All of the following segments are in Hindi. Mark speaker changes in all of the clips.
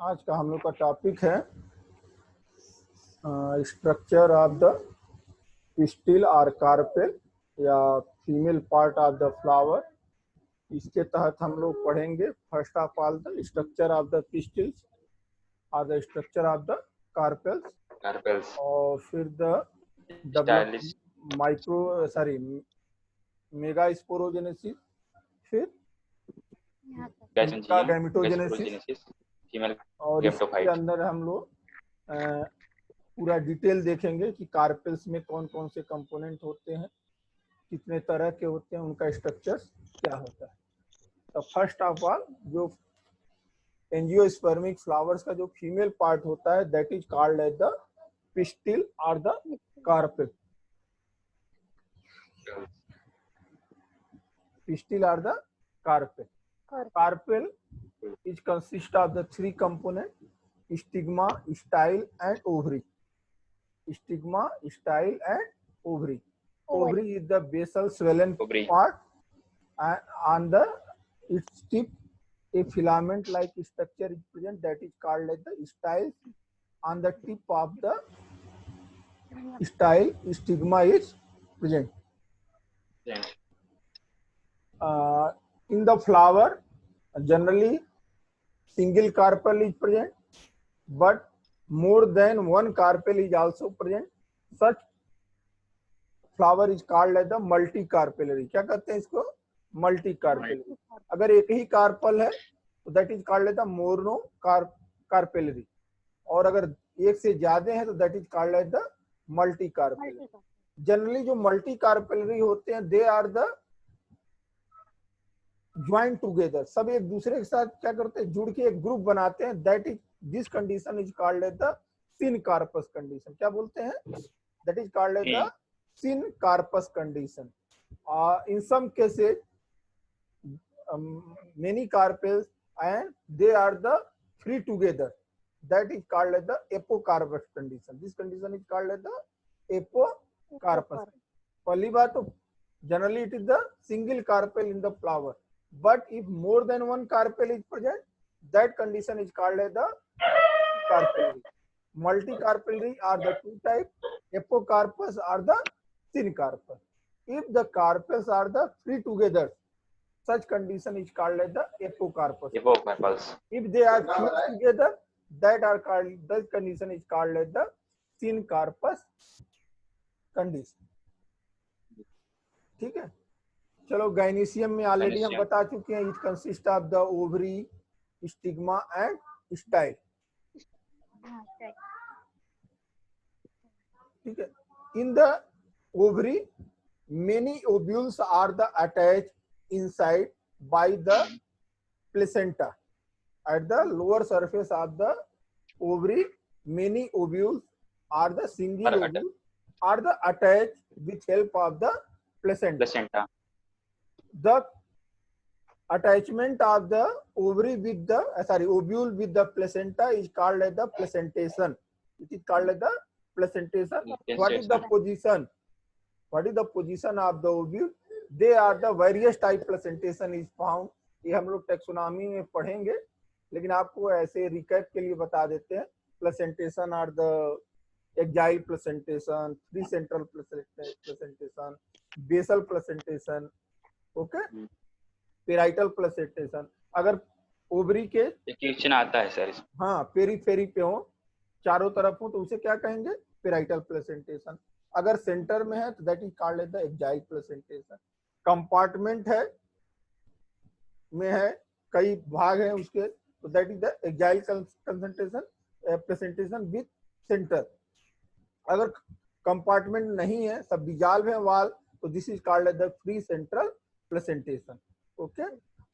Speaker 1: आज का हम लोग का टॉपिक है स्ट्रक्चर ऑफ द पिस्टिल और कार्पेल या female part of the flower. इसके तहत हम लोग पढ़ेंगे first of all the structure of the pistils और the structure of the carpels और फिर द मेगा स्पोरोजेनेसिस, फिर गैमेटोजेनेसिस और इसके अंदर हम लोग पूरा डिटेल देखेंगे कि कार्पेल्स में कौन कौन से कंपोनेंट होते हैं, कितने तरह के होते हैं, उनका स्ट्रक्चर क्या होता है। तो फर्स्ट ऑफ ऑल जो एंजियोस्पर्मिक फ्लावर्स का जो फीमेल पार्ट होता है that is called as the pistil और द कार्पेल। पिस्टिल और the carpel. Carpel is consist of the three component: stigma, style, and ovary. Stigma, style, and ovary. Ovary is the basal swollen part, and on the its tip, a filament-like structure is present that is called as the style. On the tip of the style, stigma is present. In the flower, generally single carpel is present, but more than one carpel is also present. Such flower is called as the multicarpellary. क्या कहते हैं इसको? Multicarpellary. अगर एक ही कार्पल है तो that is called as the monocarpellary, और अगर एक से ज्यादा है तो that is called as the multicarpellary. Generally जो multicarpellary होते हैं they are the join together, सब एक दूसरे के साथ क्या करते हैं, जुड़ के एक ग्रुप बनाते हैं। That is this condition is called as the syncarpous condition. क्या बोलते हैं? That is called as the syncarpous condition. In some cases many carpels and they are the free together, that is called as the apocarpous condition. This condition is called as the apocarpous. पहली बात तो generally it is the single carpel in the flower, but if more than one carpel is present, that condition is called as the carpellary. Multicarpellary are the two types, apocarpus are the syncarpus. If the carpels are the free together, such condition is called as the apocarpus. If they are fused together, that condition is called as the syncarpus condition. ठीक है, चलो गाइनीशियम में ऑलरेडी हम बता चुके हैं। It consist of the ovary, stigma and style. ठीक है, in the ovary many ovules are the attach inside by the placenta. At the lower surface of the ovary many ovules are the single ovule are the attach with help of the placenta. The attachment of the ovary with the ovule with the placenta is called as the placentation. It is called as the placentation. What is the position? What is the position of the ovule? They are the various type placentation is found. ये हम लोग टेक्सोनॉमी में पढ़ेंगे, लेकिन आपको ऐसे रिकैप के लिए बता देते हैं। Placentation are the axile placentation, free central placentation, basal placentation, okay, parietal placentation. अगर ओवरी के क्वेश्चन आता है सर, हाँ, पेरीफेरी पे हो, चारों तरफ हो, तो उसे क्या कहेंगे? Parietal placentation. अगर सेंटर में है तो that is called as the axile placentation. Compartment है में है, कई भाग हैं उसके, तो that is the axile placentation with centre. अगर कंपार्टमेंट नहीं है, सब डिजॉल्व है वाल, तो this is called as the free central placentation. Okay,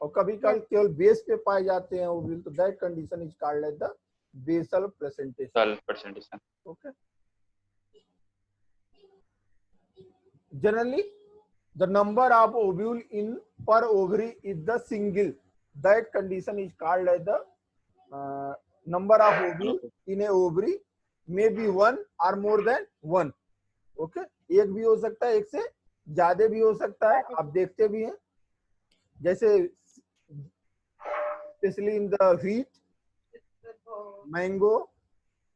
Speaker 1: और कभी कभी केवल बेस पे पाए जाते हैं ओव्यूल, तो that condition is called as the basal placentation. Okay, generally the number of ovule in per ovary is the single, that condition is called as the number of ovule in a ovary may be 1 और मोर देन 1। ओके, एक भी हो सकता है, एक से ज्यादा भी हो सकता है। आप देखते भी हैं, जैसे specially in the heat mango,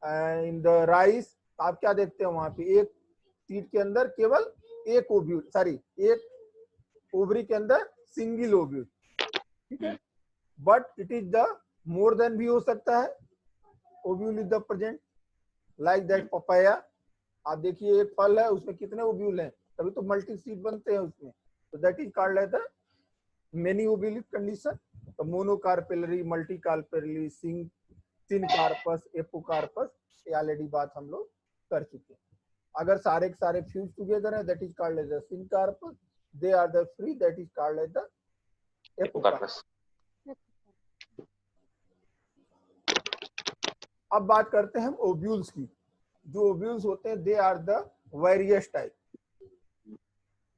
Speaker 1: in the rice, आप क्या देखते हो वहां पे एक सीड के अंदर केवल एक ओव्यूल, सॉरी एक ओवरी के अंदर सिंगल ओव्यूल, ठीक है, but it is the more than भी हो सकता है, ovule is the present, like that papaya, आप देखिए एक फल है उसमें कितने ओव्यूल हैं, तभी तो मल्टी सीड बनते हैं उसमें, तो that is called as the many ovule condition. तो मोनोकार्पेलरी, मल्टीकार्पेलरी, सिनकार्पस, एपोकार्पस, ये ऑलरेडी बात हम लोग कर चुके हैं। अगर सारे के सारे फ्यूज टुगेदर है that is called as the syncarpous, they are the free that is called as the apocarpous. अब बात करते हैं हम ओव्यूल्स की। जो ओव्यूल्स होते हैं they are the various type,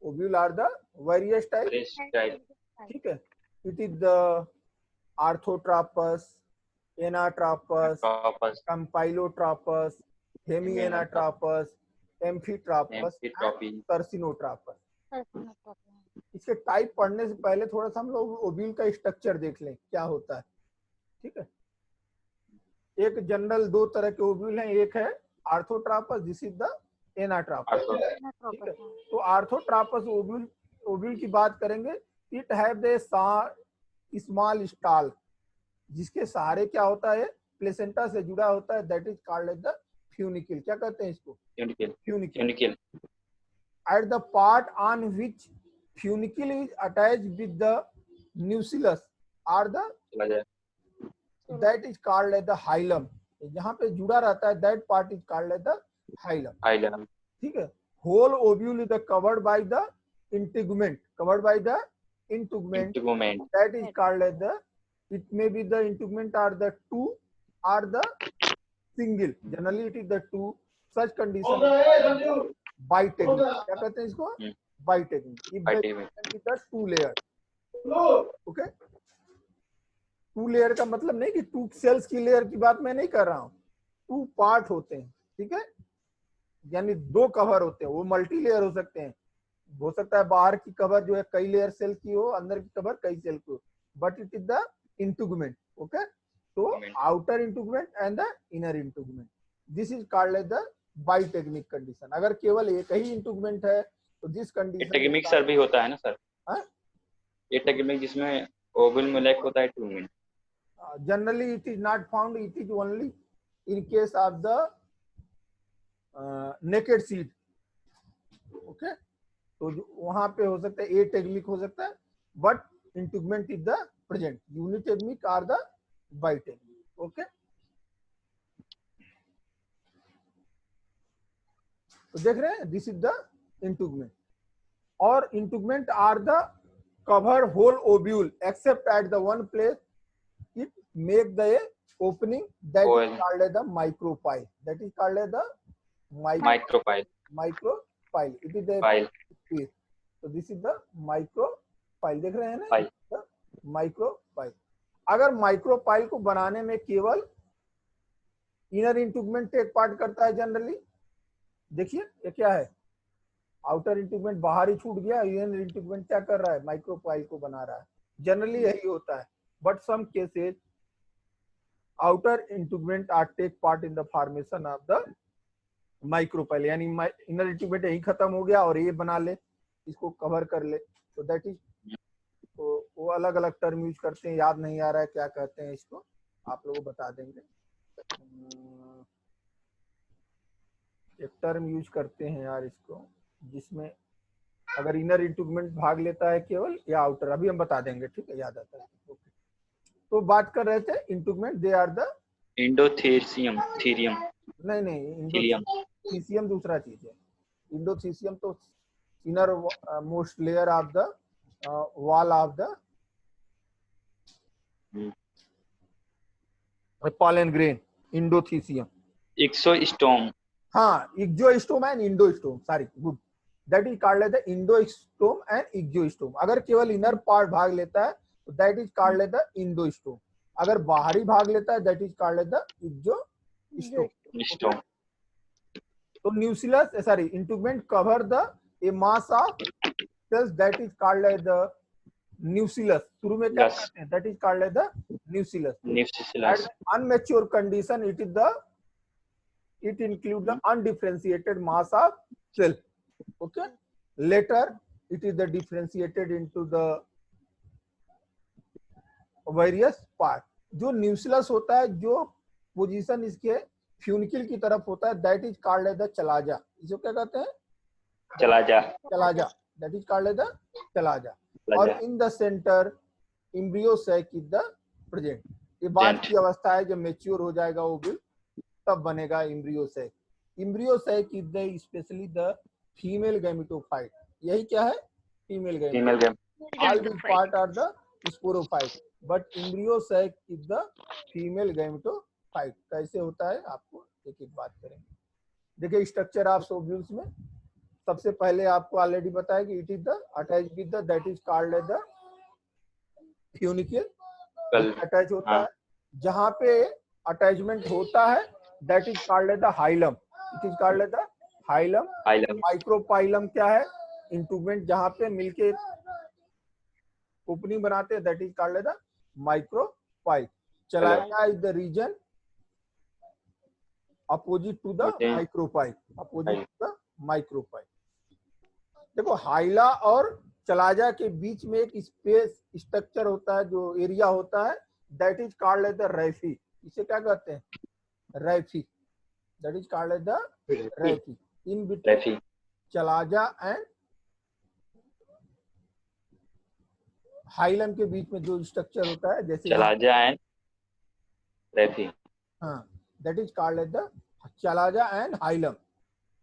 Speaker 1: ovule are the various type, ठीक है, it is the orthotropous, anatropous, campylotropous, hemianatropous, amphitropous, circinotropous. इसके टाइप पढ़ने से पहले थोड़ा सा हम लोग ओव्यूल का स्ट्रक्चर देख लें क्या होता है, ठीक है। एक जनरल दो तरह के ओव्यूल हैं, एक है आर्थोट्रापस, दिस इज द एनाट्रापस, ठीक है। तो आर्थोट्रापस ओव्यूल की बात करेंगे, it have the small stall, जिसके सहारे क्या होता है, प्लेसेंटा से जुड़ा होता है, that is called as the funicle. क्या कहते हैं इसको? Funicle. At the part on which funicle is attached with the nucellus are the that is called as the hilum. जहां पे जुड़ा रहता है that part is called as the hilum, ठीक है। Whole ovule is covered by the integument, covered by the integument, that is called as the, it may be the integument are the two or the single, generally it is the two, such condition bitegment। क्या कहते हैं इसको? Bitegment। if the integument is the two layer, okay, two layer का मतलब नहीं कि टू सेल्स की लेयर की बात मैं नहीं कर रहा हूँ, टू पार्ट होते हैं, ठीक है, यानी दो कवर होते हैं, वो मल्टी लेयर हो सकते हैं, हो सकता है बाहर की कवर जो है कई लेयर सेल की हो, अंदर की कवर कई सेल की हो, but it is the integument, okay. तो outer integument and the inner integument, this is called as the bitegmic condition. अगर केवल एक ही इंटीगुमेंट है तो दिस कंडीशन,
Speaker 2: टेगमिक सर भी होता है ना सर?
Speaker 1: हाँ,
Speaker 2: ये टेगमिक जिसमें ओवल में लैक होता है integument,
Speaker 1: generally it is not found, it is only in case of the naked seed, okay. तो वहां पे हो सकता है एटेगमिक हो सकता है, but integument is the present, unitegmic are the bitegmic, okay. तो देख रहे हैं, दिस इज द इंटीगुमेंट, और integument are the cover whole ovule except at the one place it make the opening, that is called as the micropyle, that is called as the micropyle, it is the space, so this is the micropyle, देख रहे हैं ना, माइक्रोपाइल। अगर माइक्रोपाइल को बनाने में केवल इनर इंटीगुमेंट टेक पार्ट करता है जनरली, देखिए ये क्या है, आउटर इंटीगुमेंट बाहर ही छूट गया, इनर इंटीगुमेंट क्या कर रहा है, माइक्रोपाइल को बना रहा है, जनरली यही होता है, but some cases outer integument are take part in the formation of the micropyle, यानी inner integument यही खत्म हो गया और ये बना ले, इसको कवर कर ले, तो दैट इज, तो वो अलग अलग टर्म यूज करते हैं, याद नहीं आ रहा है क्या कहते हैं इसको, आप लोगों को बता देंगे। एक टर्म यूज करते हैं यार इसको, जिसमें अगर इनर इंटीगुमेंट भाग लेता है केवल या आउटर, अभी हम बता देंगे, ठीक है, याद आता है, ओके। तो बात कर रहे थे इंटीगुमेंट, दे आर द
Speaker 2: इंडोथीसियम, थीरियम,
Speaker 1: नहीं, इंडोथीसियम दूसरा चीज है, इंडोथीसियम तो inner most layer of the wall of the pollen grain, endothecium.
Speaker 2: Exostome,
Speaker 1: हाँ, exostome and endostome, sorry, good, that is called as the endostome and exostome. अगर केवल इनर पार्ट भाग लेता है तो that is called as the endostome, अगर बाहरी भाग लेता है that is called as the exostome. तो nucellus, sorry, integument cover the a mass of cells, that is called as the न्यूसिलस, शुरू में क्या
Speaker 2: Yes.
Speaker 1: कहते हैं, that is called as the nucellus. At
Speaker 2: Nucleus.
Speaker 1: the unmature condition, it includes the undifferentiated mass of cell. Okay. Later, it is the differentiated into the various part. जो न्यूसिलस होता है, जो पोजीशन इसके फ्यूनिकल की तरफ होता है, that is called as the chalaza. इसको क्या कहते हैं,
Speaker 2: chalaza.
Speaker 1: Chalaza. That is called as the chalaza.
Speaker 2: चला
Speaker 1: और
Speaker 2: जा.
Speaker 1: In the center embryo sac is the present. ये बाद की अवस्था है, जब मेच्योर हो जाएगा ओव्यूल तब बनेगा embryo sac. Embryo sac is the specially the female gametophyte. यही क्या है, female
Speaker 2: Female
Speaker 1: gametophyte.
Speaker 2: game.
Speaker 1: All these part are the sporophyte, but embryo sac is the female gametophyte. कैसे होता है आपको एक एक बात करेंगे. देखिए स्ट्रक्चर ऑफ ओव्यूल्स में सबसे पहले आपको ऑलरेडी बताया कि it is the attach with the, that is called as the funicle.
Speaker 2: कल.
Speaker 1: अटैच होता
Speaker 2: हाँ.
Speaker 1: है. जहां पे अटैचमेंट होता है that is called as the hilum. It is called as the hilum.
Speaker 2: Island.
Speaker 1: Micropyle क्या है, इंटूबमेंट जहां पे मिलके ओपनिंग बनाते हैं, that is called as the micropyle. Chalaza is the region opposite to the
Speaker 2: Okay.
Speaker 1: Micropyle. Opposite to the micropyle. देखो हाइला और चलाजा के बीच में एक स्पेस स्ट्रक्चर होता है, जो एरिया होता है, that is called as the raphe. इसे क्या कहते हैं, raphe. That is called as the raphe. In between
Speaker 2: Refi.
Speaker 1: Chalaza and hilum के बीच में जो स्ट्रक्चर होता है, जैसे
Speaker 2: चला जा एंड रेफी.
Speaker 1: हाँ, that is called as the chalaza and hilum.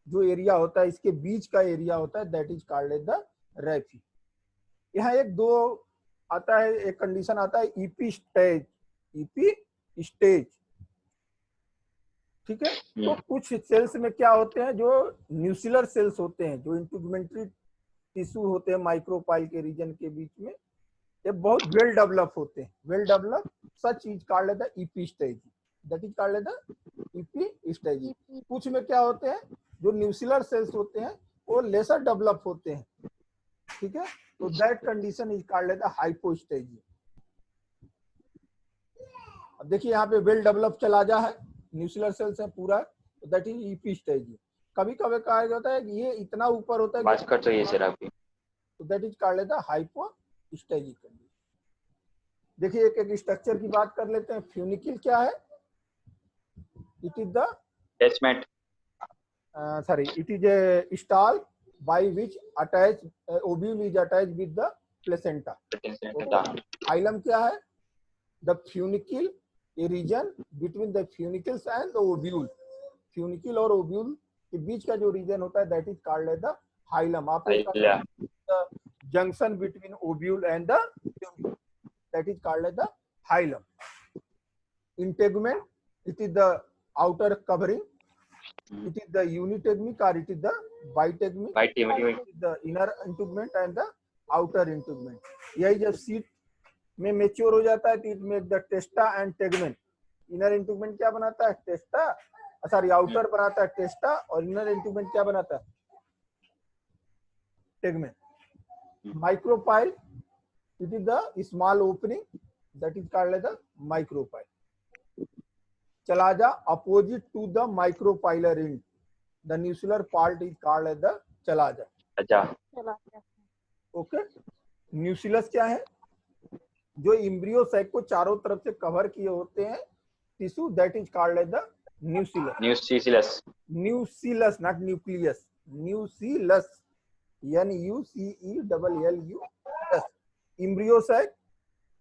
Speaker 1: जो एरिया होता है, इसके बीच का एरिया होता है, that is called as the raphe. यहाँ एक दो आता है, एक कंडीशन आता है ईपी स्टेज. ईपी स्टेज, ठीक है. तो कुछ सेल्स में क्या होते हैं, जो न्यूसिलर सेल्स होते हैं, जो इंटीग्यूमेंट्री टिश्यू होते हैं माइक्रोपाइल के रीजन के बीच में, ये बहुत वेल डेवलप होते हैं. Well develop such is called as the EP stage. That is called as the EP stage. कुछ में क्या होते हैं, जो न्यूसिलर सेल्स होते हैं वो लेसर डेवलप होते हैं, ठीक है. तो that condition is called as the hypostase. अब देखिए यहाँ पे वेल डेवलप चलाजा है, न्यूसिलर सेल्स है पूरा, तो दैट इज ईपी स्टेज. कभी कभी कहा जाता है कि ये इतना ऊपर होता है
Speaker 2: बात कर चाहिए सर आपकी.
Speaker 1: तो that is called as the hypostase condition. देखिए एक एक स्ट्रक्चर की बात कर लेते हैं. फ्यूनिकल क्या है, it is the
Speaker 2: attachment.
Speaker 1: sorry, it is a stall by which attach ovule is attached with the placenta. Hilum क्या है, the funicle, a region between the funicles and the ovule. Funicle और ovule के बीच का जो रीजन होता है, that is called as the hilum. आप the junction between ovule and the funicule, that is called as the hilum. Integument, it is the outer covering. It is the unitegmic or it is the bitegmic.
Speaker 2: Bitegmic.
Speaker 1: It is the inner integument and the outer integument. यही जब सीट में मेच्योर हो जाता है, तो it make the टेस्टा and tegmen. Inner integument क्या बनाता है, टेस्टा, सॉरी आउटर बनाता है टेस्टा, और इनर इंटीग्यूमेंट क्या बनाता है, tegument. Micropyle, it is the small opening, that is called as the micropyle. Chalaza opposite to the micropylar end. The nuclear part is called as the chalaza.
Speaker 2: अच्छा.
Speaker 1: ओके. न्यूसिलस क्या है, जो एम्ब्रियो सैक को चारों तरफ से कवर किए होते हैं tissue, that is called as the nucellus.
Speaker 2: Nucellus.
Speaker 1: Nucellus, not nucleus. Nucellus, NUCELLUS. Embryo sac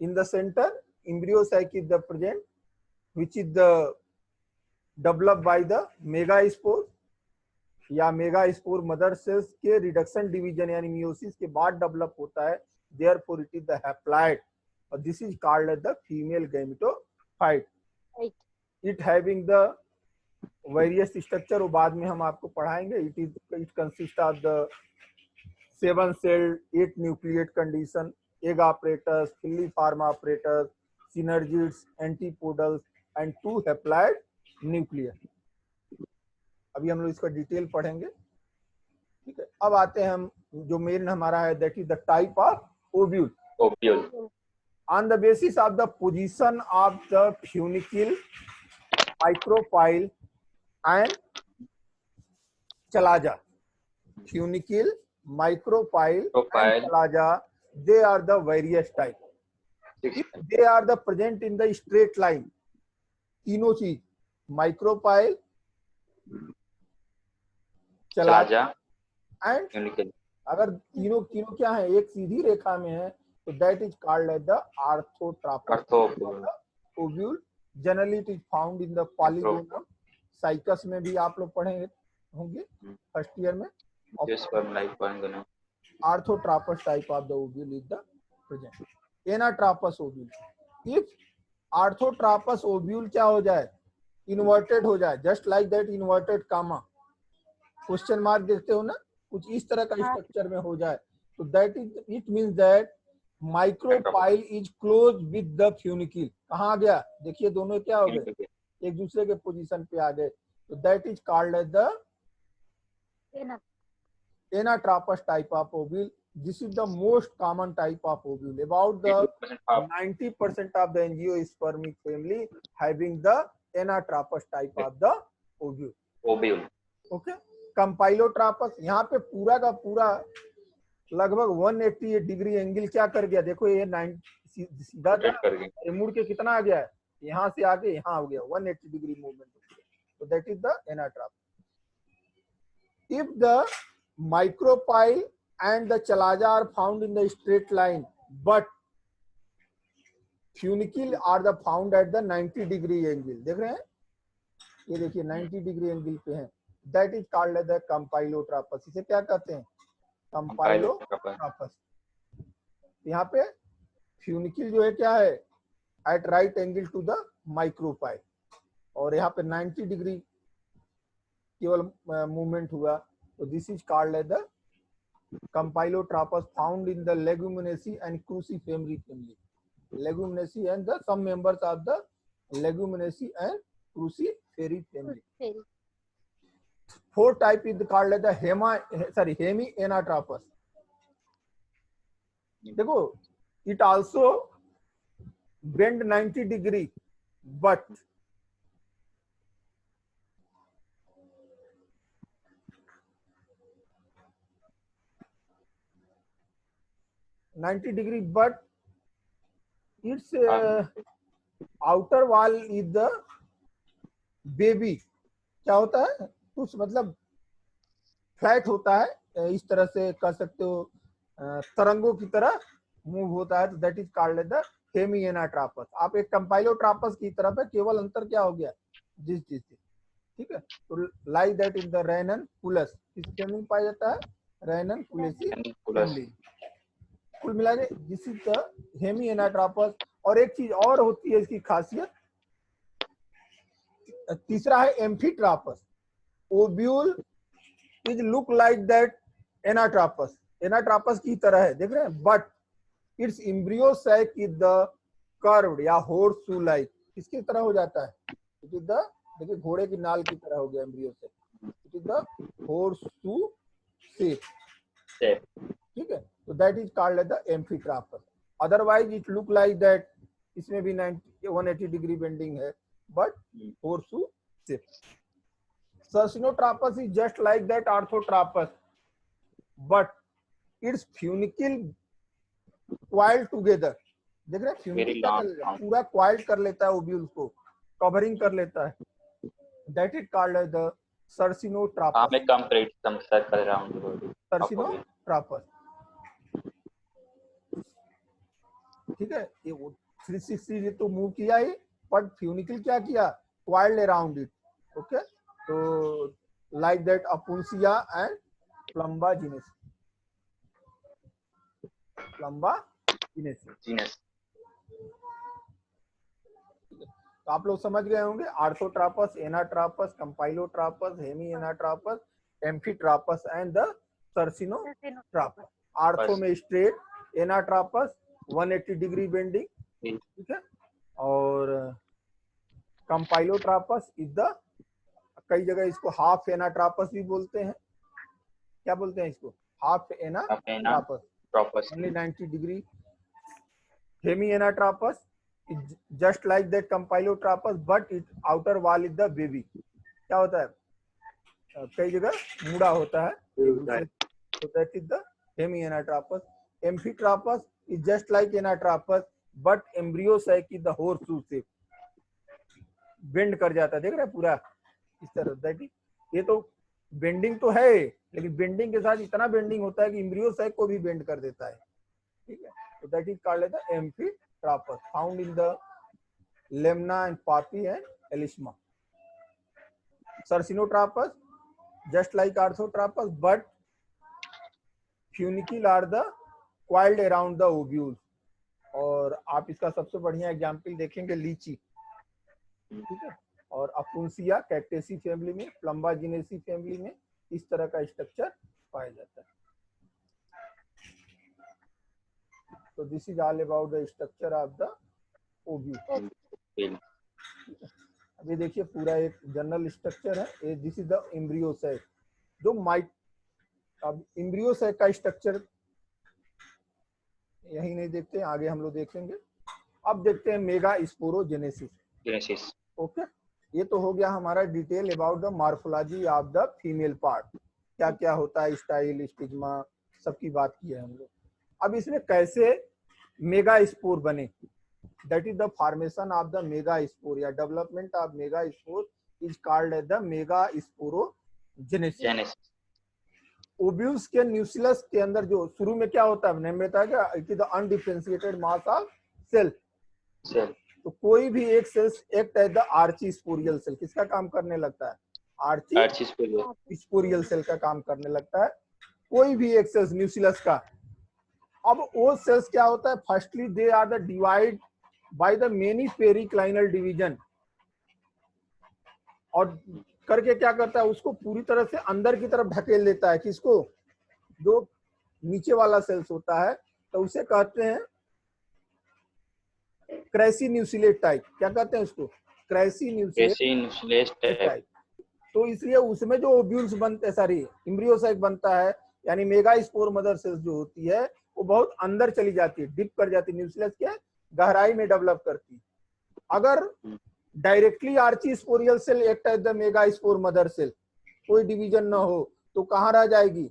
Speaker 1: in the center. Embryo sac is the present, which is the developed by the megaspore या मेगास्पोर मदर सेल्स के रिडक्शन डिवीजन यानी मियोसिस के बाद डेवलप होता है. therefore it is the haploid, और this is called as the female gametophyte. it having the various structure, वो बाद में हम आपको पढ़ाएंगे. it consists of the 7 celled 8 nucleate condition, egg apparatus, filiform apparatus, synergids, antipodals and 2 haploid nuclei. अभी हम लोग इसका डिटेल पढ़ेंगे, ठीक है. अब आते हैं हम जो मेन हमारा है, that is the type of ovule.
Speaker 2: Ovule
Speaker 1: on the basis of the position of the funicle, micropyle and chalaza. Funicle, micropyle and
Speaker 2: profile
Speaker 1: chalaza, they are the various type. If they are the present in the straight line, तीनों चीज micropyle, chalaza
Speaker 2: चलाजा
Speaker 1: and
Speaker 2: यूनिकल
Speaker 1: अगर तीनों तीनों क्या है, एक सीधी रेखा में है, तो that is called as the orthotrophus
Speaker 2: ऑर्थोओब्यूल
Speaker 1: ovule. Generally it is found in the polygonum. Cycas में भी आप लोग पढ़े होंगे फर्स्ट ईयर में.
Speaker 2: जिस पर like point
Speaker 1: Orthotrophus type of the ovule is the present. Anatrophus ovule. If orthotrophus ovule क्या हो जाए, inverted हो जाए, just like that inverted comma, question mark देखते हो ना, कुछ इस तरह का स्ट्रक्चर में हो जाए, तो that is it means that micropyle is close with the funicle. कहाँ गया, देखिए दोनों क्या हो गए, एक दूसरे के पोजीशन पे आ गए, तो that is called as the anatropous type of ovule. This is the most common type of ovule. About the 90% of the angiospermic family having the anatrophus type of the ovule.
Speaker 2: Ovule
Speaker 1: okay. Campylotropous यहाँ पे पूरा का पूरा लगभग 180 डिग्री एंगल क्या कर गया, देखो ये 90 सीधा था, ये मुड़ के कितना आ गया है, यहाँ से आके यहाँ हो गया 180 डिग्री मूवमेंट. तो that is the anatropous. If the micropyle and the chalaza are found in the straight line but funicle are the found at the 90 degree angle. देख रहे हैं, ये देखिए 90 डिग्री एंगल पे है, that is called as the campylotropous. इसे क्या कहते हैं, कंपाइलोट्रापस. यहाँ पे फ्यूनिकल जो है क्या है, at right angle to the micropyle, और यहाँ पे 90 डिग्री केवल मूवमेंट हुआ, तो this is called as the campylotropous found in the Leguminosae and Cruciferae family. Leguminosae and the some members of the Leguminosae and Cruciferae family. Fourth type is called as the hemi-anatropus. देखो, it also bend 90 degree, but its outer wall is the baby. क्या होता है, कुछ मतलब फ्लैट होता है, इस तरह से कर सकते हो, तरंगों की तरह मूव होता है, तो that is called as the hemi anatropous. आप एक कंपाइलोट्रापस की तरफ है, केवल अंतर क्या हो गया, जिस ठीक है. तो लाइक दैट इन द रेनन पुलस, किस फैमिली में पाया जाता है, रेनन पुलेसी फैमिली. कुल मिला के this is the hemi anatropous. और एक चीज और होती है इसकी खासियत, तीसरा है amphitropous. Ovule is look like that anatropous, anatropous की तरह है, देख रहे हैं, but its embryo sac is the curved या हॉर्स शू लाइक. किसकी तरह हो जाता है, इट इज द, देखिए घोड़े की नाल की तरह हो गया embryo sac, it is the horse shoe shape. ठीक है, तो that is called as the amphitropous. Otherwise it look like that, इसमें भी 180 डिग्री बेंडिंग है, but horseshoe shape. Cercinotropus is just like that orthotrophus, but its funicle coiled together. देख रहे हैं, फ्यूनिकल क्या कर लेता है, पूरा coiled कर लेता है ओब्यूल को, कवरिंग कर लेता है, that is called as the cercinotropus.
Speaker 2: मैं कंप्लीट सम सर्कल राउंड बॉडी
Speaker 1: cercinotropus. ठीक है, ये 360 तो मूव किया ही, बट फ्यूनिकल क्या किया, coiled around it. Okay, so like that Apulsia and Plumbaginus. तो आप लोग समझ गए होंगे, आर्थोट्रापस, anatropous, कंपाइलोट्रापस, Hemy एनाट्रापस, एम्फीट्रापस and the सर्सिनोट्रापस. Ortho में स्ट्रेट, एनाट्रापस 180 डिग्री बेंडिंग. ठीक है, और कंपाइलोट्रापस इज द, कई जगह इसको हाफ एनाट्रापस भी बोलते हैं. क्या बोलते हैं इसको, half anatropous, only 90 degree Hemianatropus is just like that Campylotropus, but its outer wall is the wavy. क्या होता है? कई जगह मुड़ा होता है एक दूसरे, so that is the Hemianatropus. Amphitropus is just like Anatropus, but embryo sac is the horseshoe shape. Bend कर जाता है, देख रहे हैं पूरा इस तरह। दैट इज, ये तो बेंडिंग तो है, लेकिन बेंडिंग के साथ इतना बेंडिंग होता है कि एम्ब्रियो सैक को भी बेंड कर देता है, ठीक है। तो that is called the amphitropous, found in the Lemna and poppy and Alisma. Circinotropous just like orthotropous, but funicle are the coiled around the ovule. और आप इसका सबसे बढ़िया एग्जाम्पल देखेंगे लीची, ठीक है। और अपुंसिया कैक्टेसी फैमिली में, प्लम्बाजिनेसी फैमिली में इस तरह का स्ट्रक्चर पाया जाता है। तो this is all about the structure of the ovule. अभी देखिए पूरा एक जनरल स्ट्रक्चर है, this is the embryo sac. जो अब एम्ब्रियो सैक का स्ट्रक्चर यही नहीं देखते, आगे हम लोग देखेंगे। अब देखते हैं मेगा स्पोरोजेनेसिस। ओके, ये तो हो गया हमारा detail about the morphology of the female part, क्या क्या होता है, स्टाइल, स्टिग्मा, सबकी बात की है हम लोग। अब इसमें कैसे मेगा स्पोर बने, that is the formation of the megaspore या development of megaspore is called as the mega स्पोरोजेनेसिस। ओव्यूल्स के न्यूक्लियस के अंदर जो शुरू में क्या होता है, मैंने बताया कि it is the undifferentiated mass of cell. तो कोई भी एक cell act as the archesporial cell, किसका काम करने लगता है, आर्ची स्पोरियल सेल का काम करने लगता है कोई भी एक सेल्स न्यूक्लियस का। अब वो सेल्स क्या होता है, firstly they are the divide by the many periclinal division, और करके क्या करता है, उसको पूरी तरह से अंदर की तरफ ढकेल देता है। किसको, जो नीचे वाला सेल्स होता है, तो उसे कहते हैं क्रेसी न्यूक्लिएट टाइप। क्या कहते हैं उसको, क्रेसी न्यूक्लिएट टाइप। तो इसलिए उसमें जो ओव्यूल्स बनते हैं, सॉरी एम्ब्रियो सैक बनता है, यानी मेगा स्पोर मदर सेल्स जो होती है वो बहुत अंदर चली जाती है, डिप कर जाती है, न्यूक्लियस के गहराई में डेवलप करती है। अगर directly archesporial cell act as the megaspore mother cell, कोई डिवीजन ना हो, तो कहाँ रह जाएगी,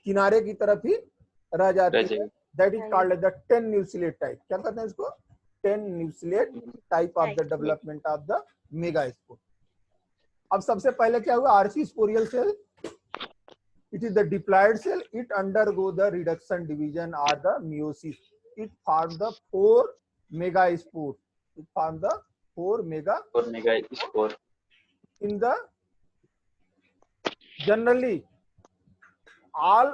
Speaker 1: किनारे की तरफ ही रह जाती है। That is called the 10 nucleate type. क्या कहते हैं इसको, 10 nucleate type of the development of the megaspore. अब सबसे पहले क्या हुआ, archesporial cell, it is the diploid cell, it undergo the reduction division or the meiosis, it forms the 4 megaspores, it forms the 4 megaspores. In the generally all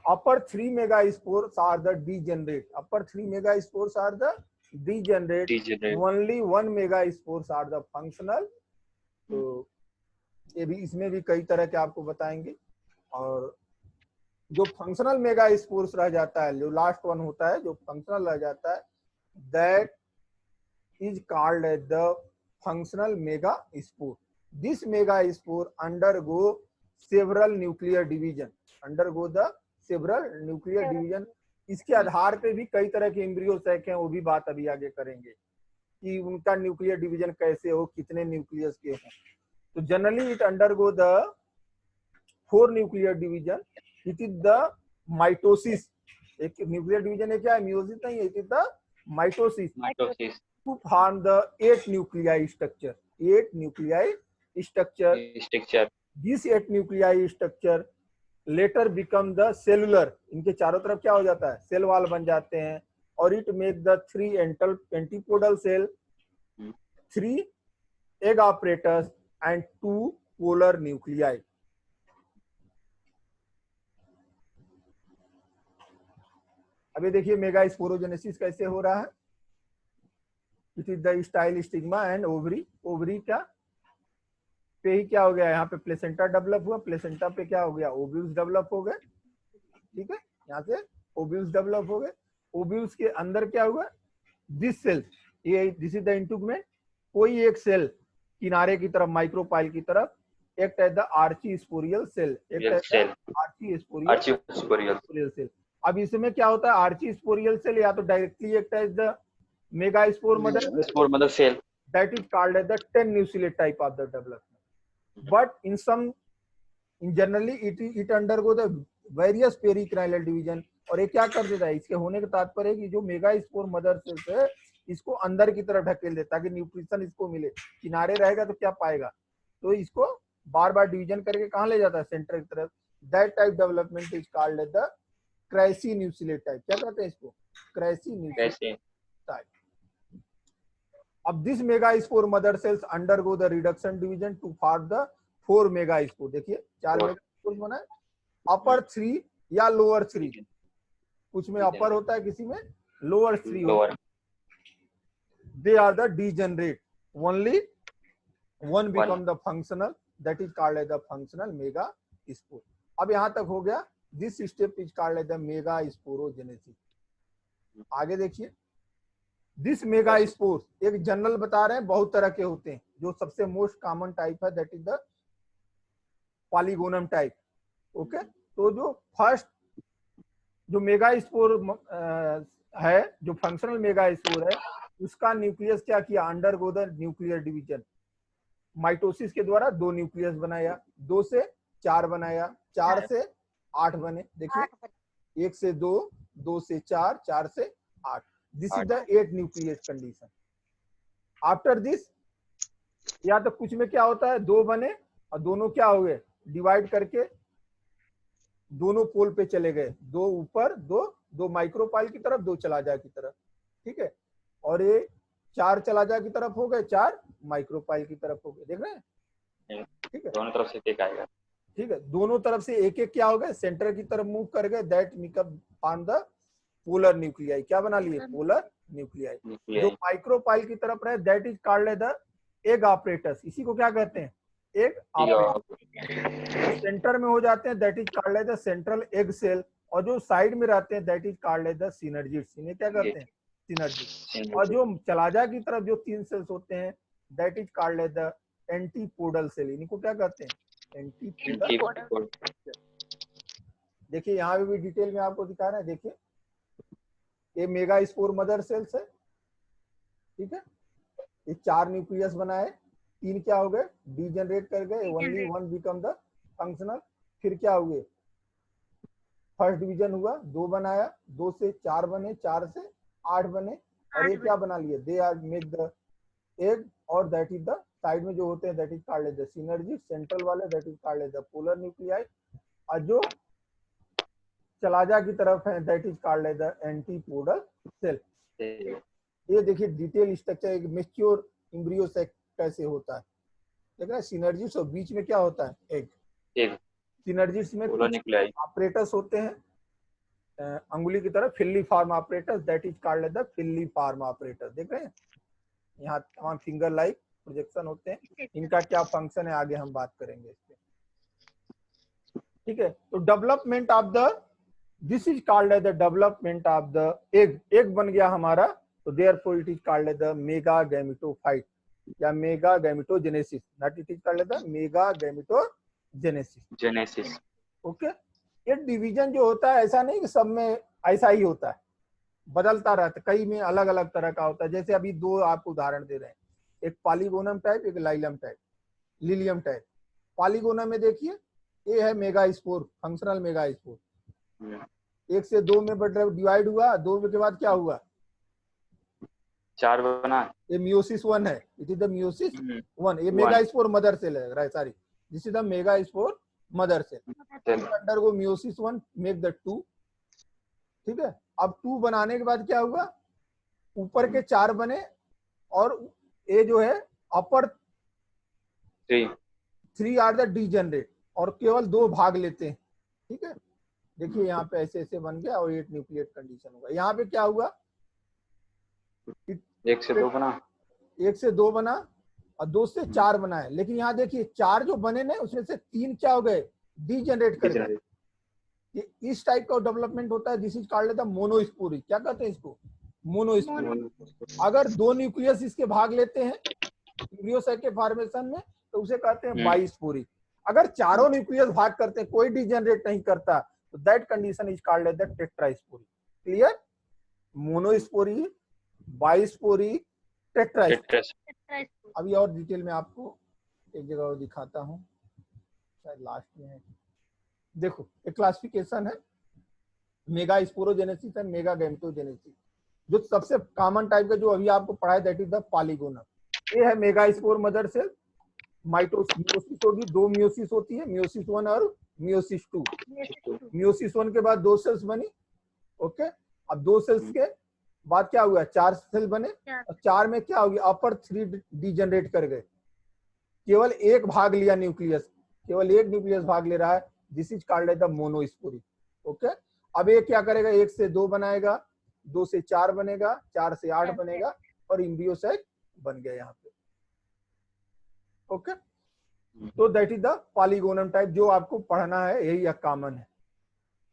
Speaker 1: upper 3 megaspores are the degenerate, upper 3 megaspores are the degenerate, only 1 megaspores are the functional। तो ये भी, इसमें भी कई तरह के आपको बताएंगे। और जो फंक्शनल मेगा स्पोर्स रह जाता है, जो लास्ट वन होता है जो फंक्शनल रह जाता है, that is called as the functional megaspore. This megaspore undergo several nuclear division, undergo the several nuclear division. इसके आधार पे भी कई तरह के एम्ब्रियो सैक हैं, वो भी बात अभी आगे करेंगे कि उनका न्यूक्लियर डिवीजन कैसे हो, कितने न्यूक्लियस के हों। तो generally it undergo the 4 nuclear division, it is the mitosis. एक न्यूक्लियर डिवीजन है, क्या है, मियोसिस नहीं है, it is the mitosis to form the 8 nuclei structure, 8 nuclei structure. This 8 nuclei structure later become the cellular, इनके चारों तरफ क्या हो जाता है, सेल वॉल बन जाते हैं, और it make the 3 antipodal cell, 3 egg apparatus and 2 polar nuclei. अभी देखिए मेगा स्पोरोजेनेसिस कैसे हो रहा है। It is the style, stigma and ovary. Ovary का पे ही क्या हो गया, यहाँ पे प्लेसेंटा डेवलप हुआ, प्लेसेंटा पे क्या हो गया, ओव्यूल्स डेवलप हो गए, ठीक है, यहाँ से ओव्यूल्स डेवलप हो गए। ओव्यूल्स के अंदर क्या हुआ, दिस सेल, ये दिस इज द इंटुगमेंट, कोई एक सेल किनारे की तरफ, माइक्रोपाइल की तरफ, act as the archesporial cell, archesporial cell. अब इसमें क्या होता है, आर्ची स्पोरियल सेल या तो directly attach the megaspore mother,
Speaker 2: spore mother cell,
Speaker 1: that is called as the 10 nucleate type of the development. But in generally it undergo the various perichiral division. और ये क्या कर देता है, इसके होने का तात्पर्य है कि जो मेगा स्पोर मदर सेल्स है इसको अंदर की तरफ ढकेल देता है ताकि न्यूट्रिशन इसको मिले। किनारे रहेगा तो क्या पाएगा, तो इसको बार बार डिवीजन करके कहाँ ले जाता है, सेंटर की तरफ। That type development is called as the crassinucleate type. क्या कहते हैं इसको, क्राइसी न्यूक्लिएट टाइप। अब this megaspore mother cells undergo the reduction division to form the 4 megaspore. देखिए 4 मेगा स्पोर बना है, अपर 3 या लोअर 3, कुछ में अपर होता है किसी में लोअर 3 होता है। They are the degenerate, only one become the functional, that is called as the functional mega spore. अब यहां तक हो गया, this step is called as the mega sporogenesis। आगे देखिए, दिस मेगा स्पोर एक जनरल बता रहे हैं, बहुत तरह के होते हैं। जो सबसे मोस्ट कॉमन टाइप है that is the polygonum type. Okay, तो जो फर्स्ट जो मेगा स्पोर है, जो फंक्शनल मेगा स्पोर है, उसका न्यूक्लियस क्या किया, undergo the nuclear division. Mitosis के द्वारा 2 न्यूक्लियस बनाया, 2 से 4 बनाया, 4 से 8 बने। देखिए 1 से 2, 2 से 4, 4 से 8। This is the 8 nucleus condition. After this या तो कुछ में क्या होता है, 2 बने और दोनों क्या हो गए, डिवाइड करके दोनों पोल पे चले गए, 2 ऊपर, 2 माइक्रोपाइल की तरफ, 2 चलाजा की तरफ। ठीक है, और ये 4 चलाजा की तरफ हो गए, 4 माइक्रोपाइल की तरफ हो गए। देख रहे हैं, ठीक है,
Speaker 2: दोनों तरफ से एक आएगा।
Speaker 1: ठीक है, दोनों तरफ से एक एक क्या हो गए, सेंटर की तरफ मूव कर गए। That makeup on the polar nuclei. क्या बना लिए, पोलर न्यूक्लियाई। जो माइक्रोपाइल की तरफ रहे that is called as the egg apparatus. इसी को क्या कहते हैं, एग ऑपरेटर। सेंटर में हो जाते हैं that is called as the central egg cell, और जो साइड में रहते हैं that is called as the synergids. इन्हें क्या कहते हैं, सिनर्जिड। और जो चलाजा की तरफ जो 3 सेल्स होते हैं that is called as the antipodal cell. इनको क्या कहते हैं, एंटीपोडल। देखिए यहाँ पे भी डिटेल में आपको दिखा रहे हैं। देखिए ये मेगा स्पोर मदर सेल्स है, ठीक है, ये 4 न्यूक्लियस बनाए, 3 क्या हो गए, डीजेनरेट कर गए, ओनली 1 बिकम द फंक्शनल। फिर क्या हुए, फर्स्ट डिवीजन हुआ, 2 बनाया, 2 से 4 बने, 4 से 8 बने, और ये क्या बना लिए, they are make the egg, और दैट इज द साइड में जो होते हैं that is called as the synergy. Central वाले that is called as the polar nuclei, और जो चलाजा की तरफ है that is called as the antipodal cell. ये देखिए डिटेल स्ट्रक्चर एक मैच्योर एम्ब्रियो से कैसे होता है। देख रहे हैं, सिनर्जिस और बीच में क्या होता है, एग। सिनर्जिस में ऑपरेटर्स होते हैं अंगुली की तरफ, filiform apparatus, that is called as the filiform apparatus. देख रहे हैं, यहाँ तमाम फिंगर लाइक प्रोजेक्शन होते हैं। इनका क्या फंक्शन है आगे हम बात करेंगे इस पे। ठीक है, तो development of the, this is called as the development of the egg. Egg बन गया हमारा, तो therefore it is called as the megagametophyte या megagametogenesis. Not it is called as the megagametogenesis. Okay, ये डिवीजन जो होता है ऐसा नहीं कि सब में ऐसा ही होता है, बदलता रहता है, कई में अलग अलग तरह का होता है। जैसे अभी 2 आपको उदाहरण दे रहे हैं, एक पॉलीगोनम टाइप, एक लाइलम टाइप, लिलियम टाइप। पॉलीगोनम में देखिए ये है mega spore, functional mega spore. 1 से 2 में डिवाइड हुआ, 2 के बाद क्या हुआ,
Speaker 2: 4 बना।
Speaker 1: ये मियोसिस 1 है, इट इज द मियोसिस 1। ये मेगा स्पोर मदर सेल है, sorry this is the megaspore mother cell. Undergo meiosis 1 make the 2। ठीक है, अब 2 बनाने के बाद क्या हुआ, ऊपर के 4 बने, और ये जो है अपर 3 आर द डीजेनरेट, और केवल 2 भाग लेते हैं। ठीक है, देखिए यहाँ पे ऐसे ऐसे बन गया, और 8 न्यूक्लिएट कंडीशन होगा। यहाँ पे क्या हुआ,
Speaker 2: 1 से 2 बना,
Speaker 1: 1 से 2 बना, और 2 से 4 बनाए। लेकिन यहाँ देखिए 4 जो बने ने उसमें से 3 क्या हो गए, डीजेनरेट कर गए। ये इस टाइप का डेवलपमेंट होता है, दिस इज कॉल्ड द मोनोस्पोरी। क्या कहते हैं इसको, मोनोस्पोरी। अगर 2 न्यूक्लियस इसके भाग लेते हैं एम्ब्रियोसाइट के फॉर्मेशन में, तो उसे कहते हैं बाइस्पोरी। अगर चारों न्यूक्लियस भाग करते हैं, कोई डीजेनरेट नहीं करता, So that condition is called as the tetrasporic. Clear? Monosporic, bisporic, tetrasporic.
Speaker 2: Tetras
Speaker 1: अभी और डिटेल में आपको एक जगह और दिखाता हूँ, शायद लास्ट में है। देखो एक क्लासिफिकेशन है mega sporogenesis and mega gametogenesis. जो सबसे कॉमन टाइप का जो अभी आपको पढ़ा है दैट इज द पॉलीगोनम। ये है megaspore mother cell, meiosis होगी, दो मियोसिस होती है, मियोसिस 1 और मियोसिस 2। मियोसिस 1 के बाद दो सेल्स बनी, ओके। अब दो सेल्स के बाद क्या हुआ, 4 सेल बने, और 4 में क्या हो गया, अपर 3 डिजनरेट कर गए, केवल एक भाग लिया न्यूक्लियस, केवल एक न्यूक्लियस भाग ले रहा है, this is called as the monosporic, okay. अब ये क्या करेगा, 1 से 2 बनाएगा, 2 से 4 बनेगा, 4 से 8 बनेगा, और एम्ब्रियो साइक बन गया यहाँ पे, ओके। तो that is the polygonum type जो आपको पढ़ना है, यही कॉमन है।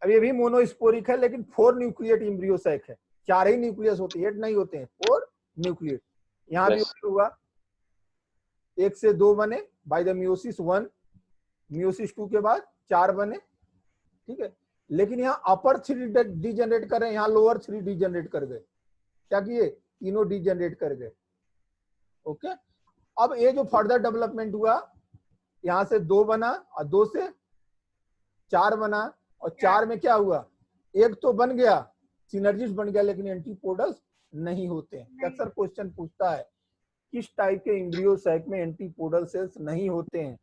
Speaker 1: अब ये भी मोनोस्पोरिक है, लेकिन 4 न्यूक्लिएट एम्ब्रियो साइक है, 4 ही न्यूक्लियस होते हैं, 8 नहीं होते हैं, 4 न्यूक्लिएट। यहाँ भी हुआ 1 से 2 बने बाय द मियोसिस 1, मियोसिस 2 के बाद 4 बने, ठीक है। लेकिन यहाँ अपर 3 डिजनरेट कर रहे हैं, यहाँ लोअर 3 डिजनरेट कर गए, क्या किए, तीनों डिजनरेट कर गए, ओके। अब ये जो फर्दर डेवलपमेंट हुआ, यहाँ से 2 बना और 2 से 4 बना, और 4 में क्या हुआ, एक तो बन गया, सिनर्जिस्ट बन गया, लेकिन एंटीपोडल्स नहीं होते हैं। अक्सर क्वेश्चन पूछता है किस टाइप के एम्ब्रियो साइक में एंटीपोडल सेल्स नहीं होते हैं,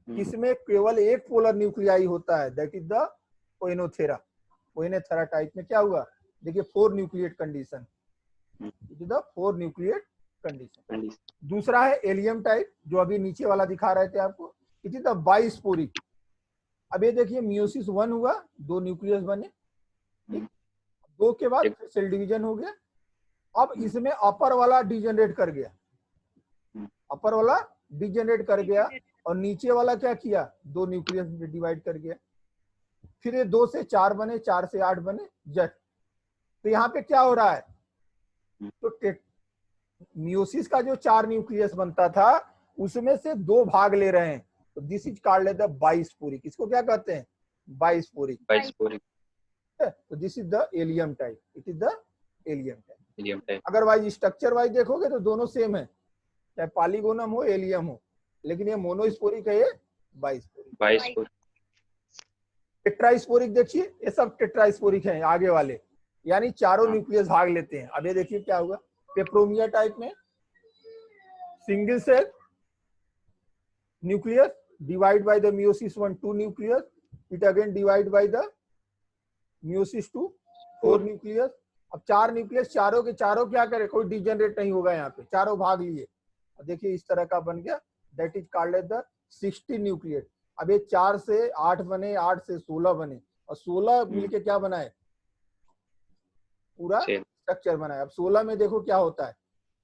Speaker 1: किसमें केवल एक पोलर न्यूक्लियाई होता है, दैट इज द पोइनोथेरा। पोइनोथेरा टाइप में क्या हुआ, देखिए 4 nucleate condition, it is the 4 nucleate condition. दूसरा है एलियम टाइप, जो अभी नीचे वाला दिखा रहे थे आपको, इट इज द बाइस्पोरिक। अब ये देखिए मियोसिस 1 हुआ, 2 न्यूक्लियस बने, ठीक, 2 के बाद सेल डिवीजन हो गया। अब इसमें अपर वाला डिजनरेट कर गया, अपर वाला डिजनरेट कर गया, और नीचे वाला क्या किया, 2 न्यूक्लियस में डिवाइड कर गया। फिर ये 2 से 4 बने, 4 से 8 बने, जट। तो यहाँ पे क्या हो रहा है, तो मियोसिस का जो 4 न्यूक्लियस बनता था, उसमें से 2 भाग ले रहे हैं, तो दिस इज कॉल्ड द बाइस्पोरिक। इसको क्या कहते हैं, बाइस्पोरिक। तो this is the allium type, it is the allium type. अगर वाइज स्ट्रक्चर वाइज देखोगे तो दोनों सेम है, चाहे पॉलीगोनम हो एलियम हो, लेकिन ये मोनोस्पोरिक है, ये बाइस्पोरिक। टेट्रास्पोरिक देखिए, ये सब टेट्रास्पोरिक हैं आगे वाले, यानी चारों न्यूक्लियस भाग लेते हैं। अब ये देखिए क्या हुआ, पेप्रोमिया टाइप में single cell nucleus divide by the meiosis 1 2 nucleus, it again divide by the meiosis 2 4 nucleus. अब 4 न्यूक्लियस, चारों के चारों क्या करे, कोई डिजनरेट नहीं होगा, यहाँ पे चारों भाग लिए, देखिए इस तरह का बन गया, that is called as the 60 nucleate. अब ये 4 से 8 बने, 8 से 16 बने, और 16 मिलके क्या बनाए, पूरा स्ट्रक्चर बनाए। अब 16 में देखो क्या होता है,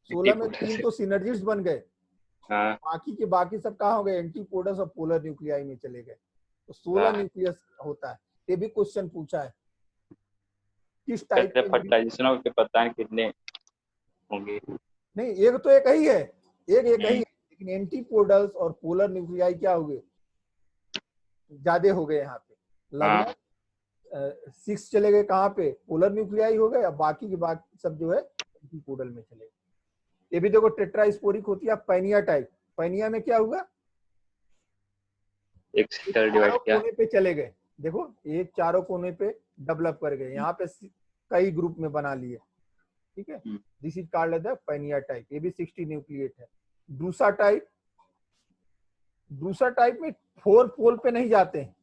Speaker 1: 16 में 3 तो सिनर्जिस्ट बन गए, बाकी के बाकी सब कहाँ हो गए, एंटीपोडस और पोलर न्यूक्लियाई में चले गए, तो 16 न्यूक्लियस होता है। ये भी क्वेश्चन पूछा है, किस टाइप के
Speaker 2: फर्टिलाइजेशन के पता नहीं कितने होंगे,
Speaker 1: नहीं एक तो एक ही है, एक ही है, लेकिन एंटीपोडल्स और पोलर न्यूक्लियाई क्या हो गए, ज्यादा हो गए, यहाँ पे लगभग 6 चले गए, कहाँ पे, पोलर न्यूक्लियाई हो गए, अब बाकी के बाकी सब जो है एंटीपोडल में चले गए। ये भी देखो टेट्रास्पोरिक होती है। पैनिया टाइप, पैनिया में क्या हुआ,
Speaker 2: एक सेल डिवाइड किया,
Speaker 1: कोने पे चले गए, देखो एक चारों कोने पे डेवलप कर गए, यहाँ पे कई ग्रुप में बना लिए, ठीक है। This is called the Penaea type, ये भी 60 न्यूक्लिएट है। दूसरा टाइप, दूसरा टाइप में 4 पोल पे नहीं जाते हैं,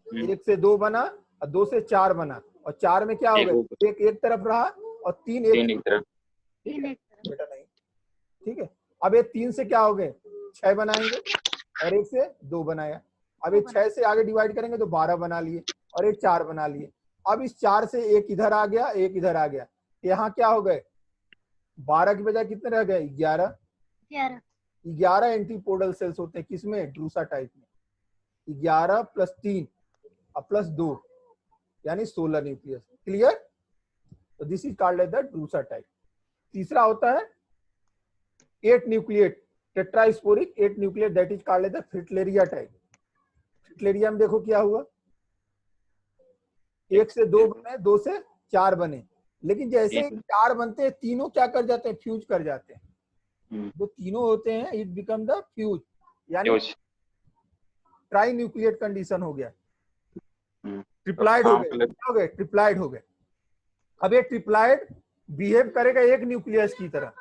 Speaker 1: 1 से 2 बना और 2 से 4 बना, और 4 में क्या हो गया, एक तरफ रहा और 3 एक तरफ, बेटा नहीं, ठीक है। अब ये 3 से क्या हो गए, 6 बनाएंगे, और 1 से 2 बनाया। अब ये 6 से आगे डिवाइड करेंगे तो 12 बना लिए, और एक 4 बना लिए। अब इस 4 से एक इधर आ गया, एक इधर आ गया, यहाँ क्या हो गए, 12 की बजाय कितने रह गए, 11 एंटीपोडल सेल्स होते हैं, किसमें, ड्रूसा टाइप में। 11 + 3 और +2 यानी 16 न्यूक्लियस। क्लियर, तो this is called as the Drusa type. तीसरा होता है 8 nucleate tetrasporic, 8 nucleate, that is called as the Fritillaria type. Fritillaria में देखो क्या हुआ, 1 से 2 बने, 2 से 4 बने, लेकिन जैसे ही 4 बनते हैं तीनों क्या कर जाते हैं, फ्यूज कर जाते हैं। जो तीनों होते हैं इट बिकम द फ्यूज, यानी ट्राई न्यूक्लिएट कंडीशन हो गया, ट्रिप्लाइड हो गए, ट्रिप्लाइड हो गए। अब ये ट्रिप्लाइड बिहेव करेगा एक न्यूक्लियस की तरह,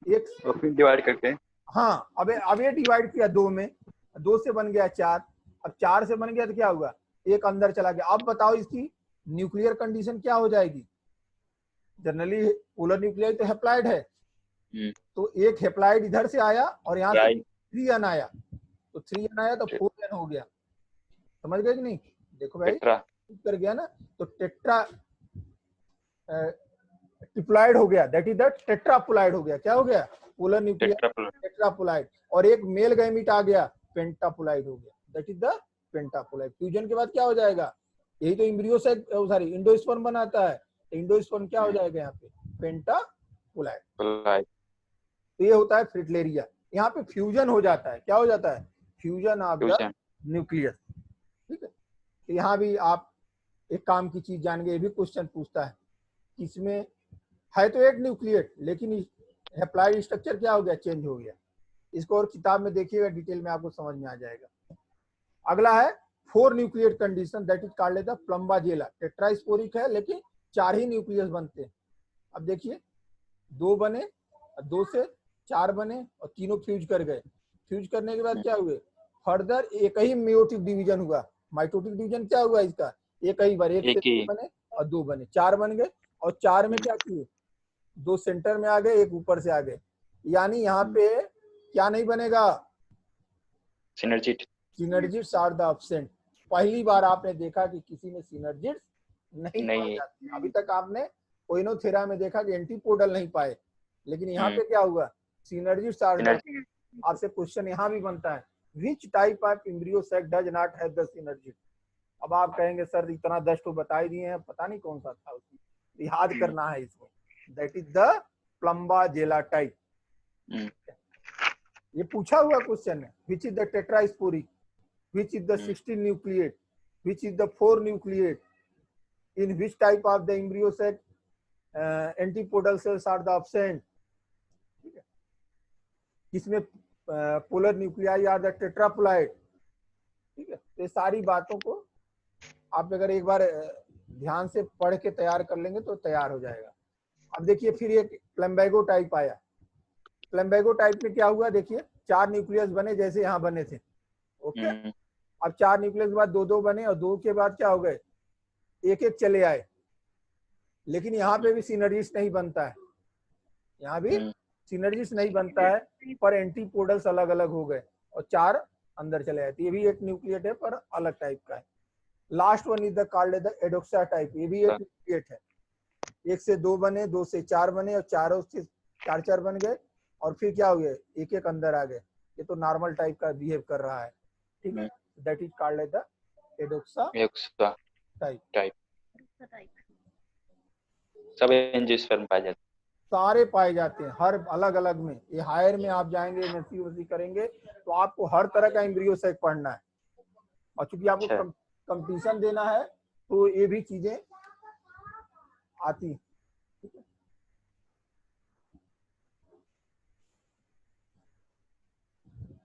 Speaker 1: एक
Speaker 2: फिर डिवाइड करके।
Speaker 1: हाँ, अब ये डिवाइड किया 2 में, 2 से बन गया 4, अब 4 से बन गया तो क्या हुआ, एक अंदर चला गया। अब बताओ इसकी न्यूक्लियर कंडीशन क्या हो जाएगी, जनरली पोलर न्यूक्लियर तो हैप्लाइड है, तो एक हैप्लाइड इधर से आया और यहाँ से 3n आया, तो 3n आया तो 4n हो गया, समझ गए कि नहीं। देखो भाई कर गया ना, तो टेट्रा ट्रिप्लाइड हो गया, दैट इज द टेट्रापोलाइड हो गया। क्या हो गया, पोलर न्यूक्लियर टेट्रापोलाइड, और एक मेल गैमीट आ गया पेंटापोलाइड हो गया, दैट इज द पेंटापोलाइड। फ्यूजन के बाद क्या हो जाएगा, यही तो एम्ब्रियो से सॉरी इंडोस्पर्म बनाता है, इंडोस्पर्म क्या हो जाएगा यहाँ पे, पेंटापोलाइड। तो ये होता है फ्रिटलेरिया, यहाँ पे फ्यूजन हो जाता है, क्या हो जाता है, फ्यूजन ऑफ द न्यूक्लियस। ठीक है, तो यहाँ भी आप एक काम की चीज जान गए, ये भी क्वेश्चन पूछता है, इसमें है तो एक न्यूक्लिएट लेकिन हैप्लाइड स्ट्रक्चर क्या हो गया, चेंज हो गया। इसको और किताब में देखिएगा, डिटेल में आपको समझ में आ जाएगा। अगला है 4 nucleate condition, that is called the Plumbagella. Tetrasporic है लेकिन 4 ही न्यूक्लियस बनते हैं। अब देखिए 2 बने, 2 से 4 बने और तीनों फ्यूज कर गए। फ्यूज करने के बाद क्या हुए, फर्दर एक ही मेयोटिक डिवीजन हुआ। माइटोटिक डिवीजन क्या हुआ इसका, एक ही बार, 1 से 2 बने और 2 बने, 4 बन गए, और 4 में क्या किए, 2 सेंटर में आ गए, एक ऊपर से आ गए, यानी यहाँ पे क्या नहीं बनेगा, सिनर्जिट्स आर द एब्सेंट। पहली बार आपने देखा कि किसी में सिनर्जिट्स नहीं पाए जाते हैं। अभी तक आपने कोइनोथेरा में देखा कि एंटीपोडल नहीं पाए, लेकिन यहाँ पे क्या हुआ, सिनर्जिट्स आर द। आपसे क्वेश्चन यहाँ भी बनता है, which type of embryo sac does not have the synergid. अब आप कहेंगे सर इतना 10 तो बता ही दिए हैं, पता नहीं कौन सा था उसमें, याद करना है इसको, दैट इज द प्लम्बाजेला टाइप। ये पूछा हुआ क्वेश्चन है, which is the tetrasporic, which is the 16 nucleate, which is the 4 nucleate, in which type of the embryo sac antipodal cells are the absent, ठीक है, किसमें पोलर न्यूक्लियाई आर द टेट्रापोलाइड। ठीक है, तो ये सारी बातों को आप अगर एक बार ध्यान से पढ़ के तैयार कर लेंगे तो तैयार हो जाएगा। अब देखिए फिर एक प्लम्बैगो टाइप आया। प्लम्बैगो टाइप में क्या हुआ, देखिए 4 न्यूक्लियस बने जैसे यहाँ बने थे, ओके। अब 4 न्यूक्लियस के बाद 2-2 बने और 2 के बाद क्या हो गए, 1-1 चले आए, लेकिन यहाँ पे भी सिनर्जिस नहीं बनता है, यहाँ भी सिनर्जिस नहीं बनता है, पर एंटीपोडल्स अलग अलग हो गए और 4 अंदर चले आए। ये भी एक न्यूक्लिएट है पर अलग टाइप का है। Last one is the called the Adoxa type, ये भी एक न्यूक्लिएट है। 1 से 2 बने, 2 से 4 बने और 4 से 4 बन गए और फिर क्या हो गया, 1-1 अंदर आ गए। ये तो नॉर्मल टाइप का बिहेव कर रहा है, ठीक है, that is called the Adoxa type.
Speaker 2: सब एंजियोस्पर्म पाए जाते हैं,
Speaker 1: सारे पाए जाते हैं, हर अलग अलग में। ये हायर में आप जाएंगे, एमएससी करेंगे तो आपको हर तरह का एम्ब्रियो सेक पढ़ना है, और चूंकि आपको कंपटीशन देना है तो ये भी चीजें आती हैं।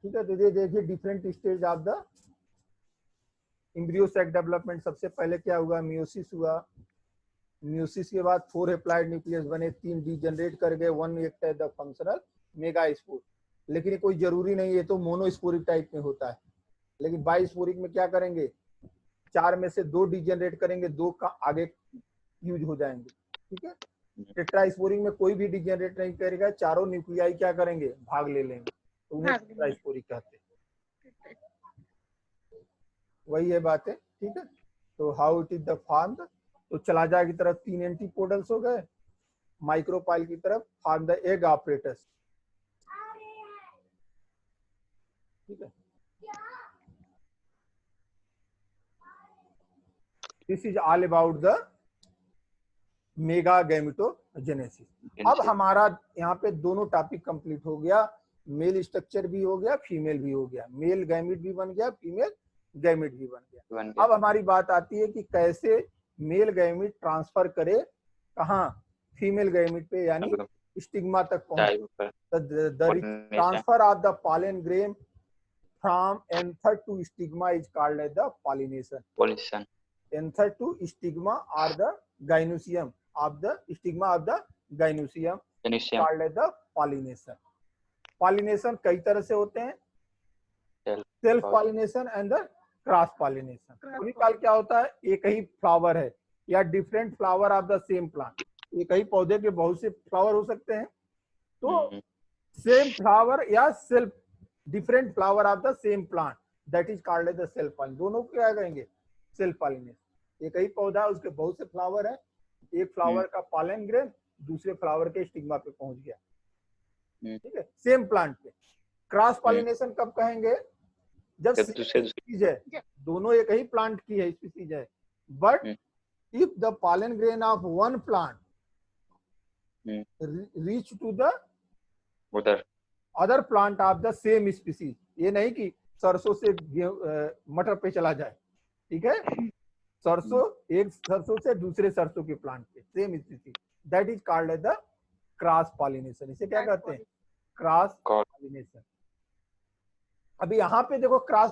Speaker 1: ठीक है, तो ये देखिए different stage of the embryo sac development. सबसे पहले क्या हुआ, मियोसिस हुआ। मियोसिस के बाद 4 हैप्लॉइड न्यूक्लियस बने, 3 डीजनरेट कर गए, 1 act as the functional megaspore. लेकिन ये कोई जरूरी नहीं, ये तो मोनोस्पोरिक टाइप में होता है। लेकिन बाइस्पोरिक में क्या करेंगे, 4 में से 2 डीजनरेट करेंगे, 2 का आगे यूज हो जाएंगे। ठीक है, टेट्रास्पोरिक में कोई भी डीजनरेट नहीं करेगा, चारों न्यूक्लियाई क्या करेंगे, भाग ले लेंगे, तो उन्हें टेट्रास्पोरिक कहते हैं। वही है बात है, ठीक है। तो how it is the form, तो चलाजा की तरफ 3 एंटीपोडल्स हो गए, माइक्रोपाइल की तरफ फॉर्म द एग ऑपरेटस। ठीक है, this is all about the mega gametogenesis. अब हमारा यहाँ पे दोनों टॉपिक कंप्लीट हो गया, मेल स्ट्रक्चर भी हो गया, फीमेल भी हो गया, मेल गैमिट भी बन गया, फीमेल गैमिट भी बन गया।
Speaker 2: बन गया।
Speaker 1: अब हमारी बात आती है कि कैसे मेल गैमिट ट्रांसफर करे, कहाँ, फीमेल गैमिट पे, यानी
Speaker 2: मतलब
Speaker 1: स्टिग्मा तक पहुंचे।
Speaker 2: टाइप पर
Speaker 1: The
Speaker 2: pollination,
Speaker 1: transfer of the pollen grain from anther to stigma is called as the pollination.
Speaker 2: pollination,
Speaker 1: Anther to stigma or the gynoecium of the stigma of the gynoecium
Speaker 2: Genesium,
Speaker 1: called as the pollination. Pollination कई तरह से होते हैं, self pollination and the cross pollination. कभी काल क्या होता है, एक ही फ्लावर है या different flower of the same plant, एक ही पौधे के बहुत से फ्लावर हो सकते हैं, तो सेम फ्लावर या self different flower of the same plant, that is called as the self pollination. दोनों को क्या कहेंगे, सेल्फ पॉलिनेशन। एक ही पौधा, उसके बहुत से फ्लावर है, एक फ्लावर का पॉलन ग्रेन दूसरे फ्लावर के स्टिग्मा पे पहुंच गया, ठीक है, सेम प्लांट पे। क्रॉस पॉलिनेशन कब कहेंगे, जब स्पीसीज है, दोनों एक ही प्लांट की है, स्पीसीज है, but if the pollen grain of one plant reach to the other plant of the same species, ये नहीं कि सरसों से मटर पे चला जाए, ठीक है, सरसों, एक सरसों से दूसरे सरसों के प्लांट पे, same species, that is called as the cross pollination. इसे क्या कहते हैं, क्रॉस पॉलिनेशन। अभी यहाँ पे देखो cross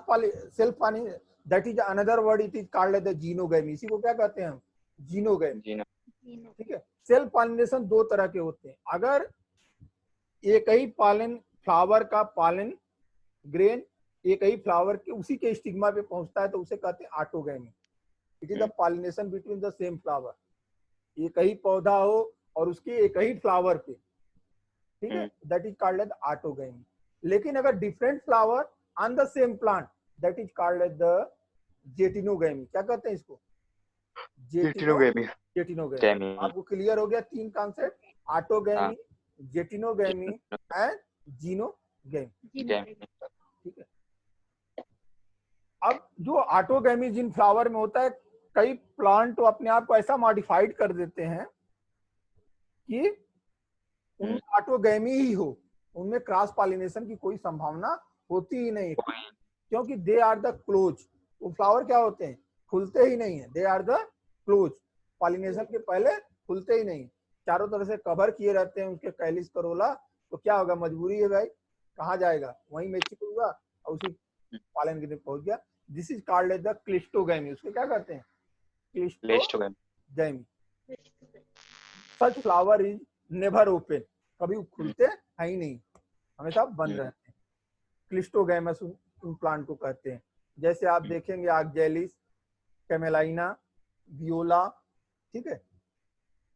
Speaker 1: self pollination, that is another word, it is called as the geitonogamy. इसी को क्या कहते हैं हम, जीनोगैमी, ठीक है। सेल्फ पॉलिनेशन दो तरह के होते हैं, अगर एक ही पॉलन फ्लावर का पॉलन ग्रेन एक ही फ्लावर के उसी के स्टिग्मा पे पहुंचता है तो उसे कहते हैं autogamy. It is the pollination between the same flower, एक ही पौधा हो और उसके एक ही फ्लावर पे, ठीक है, that is called as autogamy. लेकिन अगर different flower on the same plant, that is called as the geitonogamy. क्या कहते हैं इसको, जेटिनोगैमी। आपको क्लियर हो गया तीन कॉन्सेप्ट, ऑटोगैमी, जेटिनोगैमी एंड जीनोगैमी, ठीक है। अब जो ऑटोगैमी जिन फ्लावर में होता है, कई प्लांट तो अपने आप को ऐसा मॉडिफाइड कर देते हैं कि उनमें ऑटोगैमी ही हो, उनमें क्रॉस पॉलिनेशन की कोई संभावना होती ही नहीं, क्योंकि दे आर द क्लोज। वो फ्लावर क्या होते हैं, खुलते ही नहीं है, they are the close, pollination के पहले खुलते ही नहीं, चारों तरफ से कवर किए रहते हैं उसके कैलिस करोला। तो क्या होगा, मजबूरी है भाई, कहाँ जाएगा, वहीं मैच्योर होगा और उसी पॉलन ग्रेन पहुंच गया। This is called as the cleistogamy. उसको क्या कहते हैं, cleistogamy. Such flower is never open, कभी खुलते हैं ही नहीं, हमेशा बंद रहते हैं, क्लिस्टोगैमस उन प्लांट को कहते हैं। जैसे आप देखेंगे ऑक्जेलिस, कैमेलाइना, वियोला, ठीक है,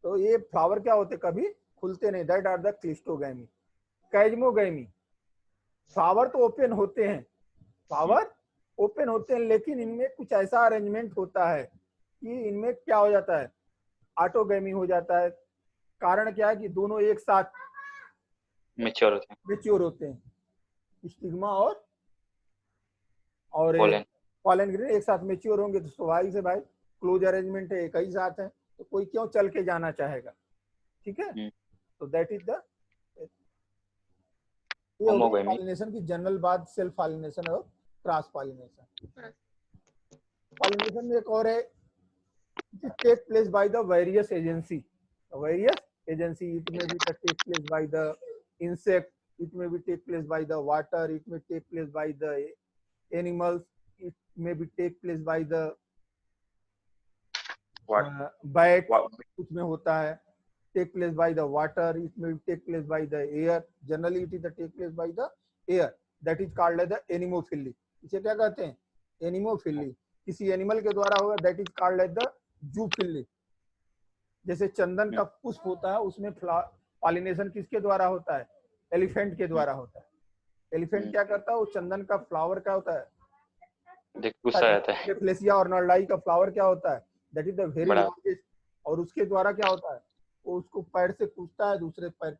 Speaker 1: तो ये फ्लावर क्या होते, कभी खुलते नहीं, that are the cleistogamy. Chasmogamy, flower तो ओपन होते हैं, फ्लावर ओपन होते हैं, लेकिन इनमें कुछ ऐसा अरेंजमेंट होता है कि इनमें क्या हो जाता है, ऑटोगैमी हो जाता है। कारण क्या है कि दोनों एक साथ मैच्योर होते हैं, स्टिग्मा और पॉलन ग्रेन एक साथ मैच्योर होंगे, तो स्वाभाविक से भाई क्लोज अरेंजमेंट है, एक ही साथ है, तो कोई क्यों चल के जाना चाहेगा, ठीक है। तो दैट इज द पॉलिनेशन की जनरल बात, सेल्फ पॉलिनेशन और क्रॉस पॉलिनेशन। पॉलिनेशन में एक और है, take place by the various agency, it may be take place by the insect, it may be take place by the water, it may take place by the animals, it may be take place by the bat, कुछ में होता है, take place by the water, it may take place by the air, generally it is the take place by the air, that is called as the anemophily. इसे क्या कहते हैं, एनिमोफिली। किसी एनिमल के द्वारा होगा, that is called as the zoophily. जैसे चंदन का पुष्प होता है, उसमें पॉलिनेशन किसके द्वारा होता है, एलिफेंट के द्वारा होता है। एलिफेंट क्या करता है, वो चंदन का फ्लावर क्या होता है, फ्लेसिया और नॉर्डाई का फ्लावर क्या होता है, that is the very largest, और उसके द्वारा क्या होता है, वो उसको पैर से कूदता है, दूसरे पैर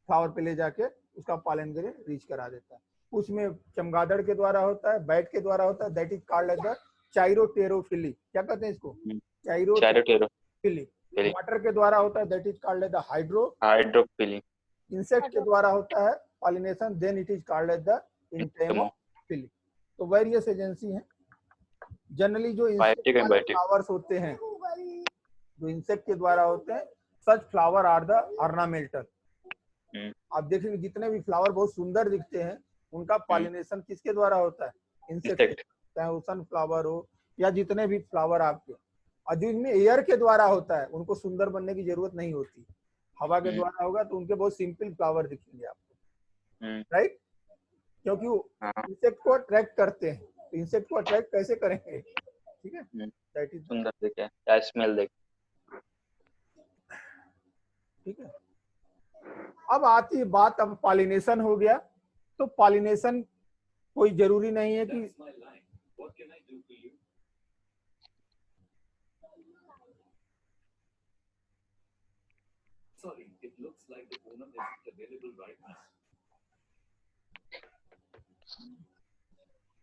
Speaker 1: फ्लावर पे ले जाके उसका पॉलन ग्रेन रीच करा देता है। उसमें चमगादड़ के द्वारा होता है, बैट के द्वारा होता है, that is called as the chiropterophily. क्या कहते हैं इसको, चाइरोटेरोफिली। वाटर के द्वारा होता है, that is called as the hydrophily. Insect के द्वारा होता है, pollination, then it is called as the entomophily. तो वेरियस एजेंसी हैं जनरली जो
Speaker 2: बायोटिक एंड बायोटिक
Speaker 1: फ्लावर्स होते हैं जो इंसेक्ट के द्वारा होते हैं, सच फ्लावर आर द ऑर्नामेंटल। आप देखेंगे जितने भी फ्लावर बहुत सुंदर दिखते हैं उनका पॉलिनेशन किसके द्वारा होता है? इंसेक्ट, चाहे वो सनफ्लावर हो या जितने भी फ्लावर आपके, और जिनमें एयर के द्वारा होता है उनको सुंदर बनने की जरूरत नहीं होती, हवा के द्वारा होगा तो उनके बहुत सिंपल फ्लावर दिखेंगे आपको, राइट? क्योंकि वो इंसेक्ट को अट्रैक्ट करते हैं, तो इंसेक्ट को अट्रैक्ट कैसे करेंगे? ठीक है, दैट इज
Speaker 2: सुंदर दिखे या स्मेल देखे,
Speaker 1: ठीक है। अब आती है बात, अब पॉलिनेशन हो गया, तो पॉलिनेशन कोई जरूरी नहीं है कि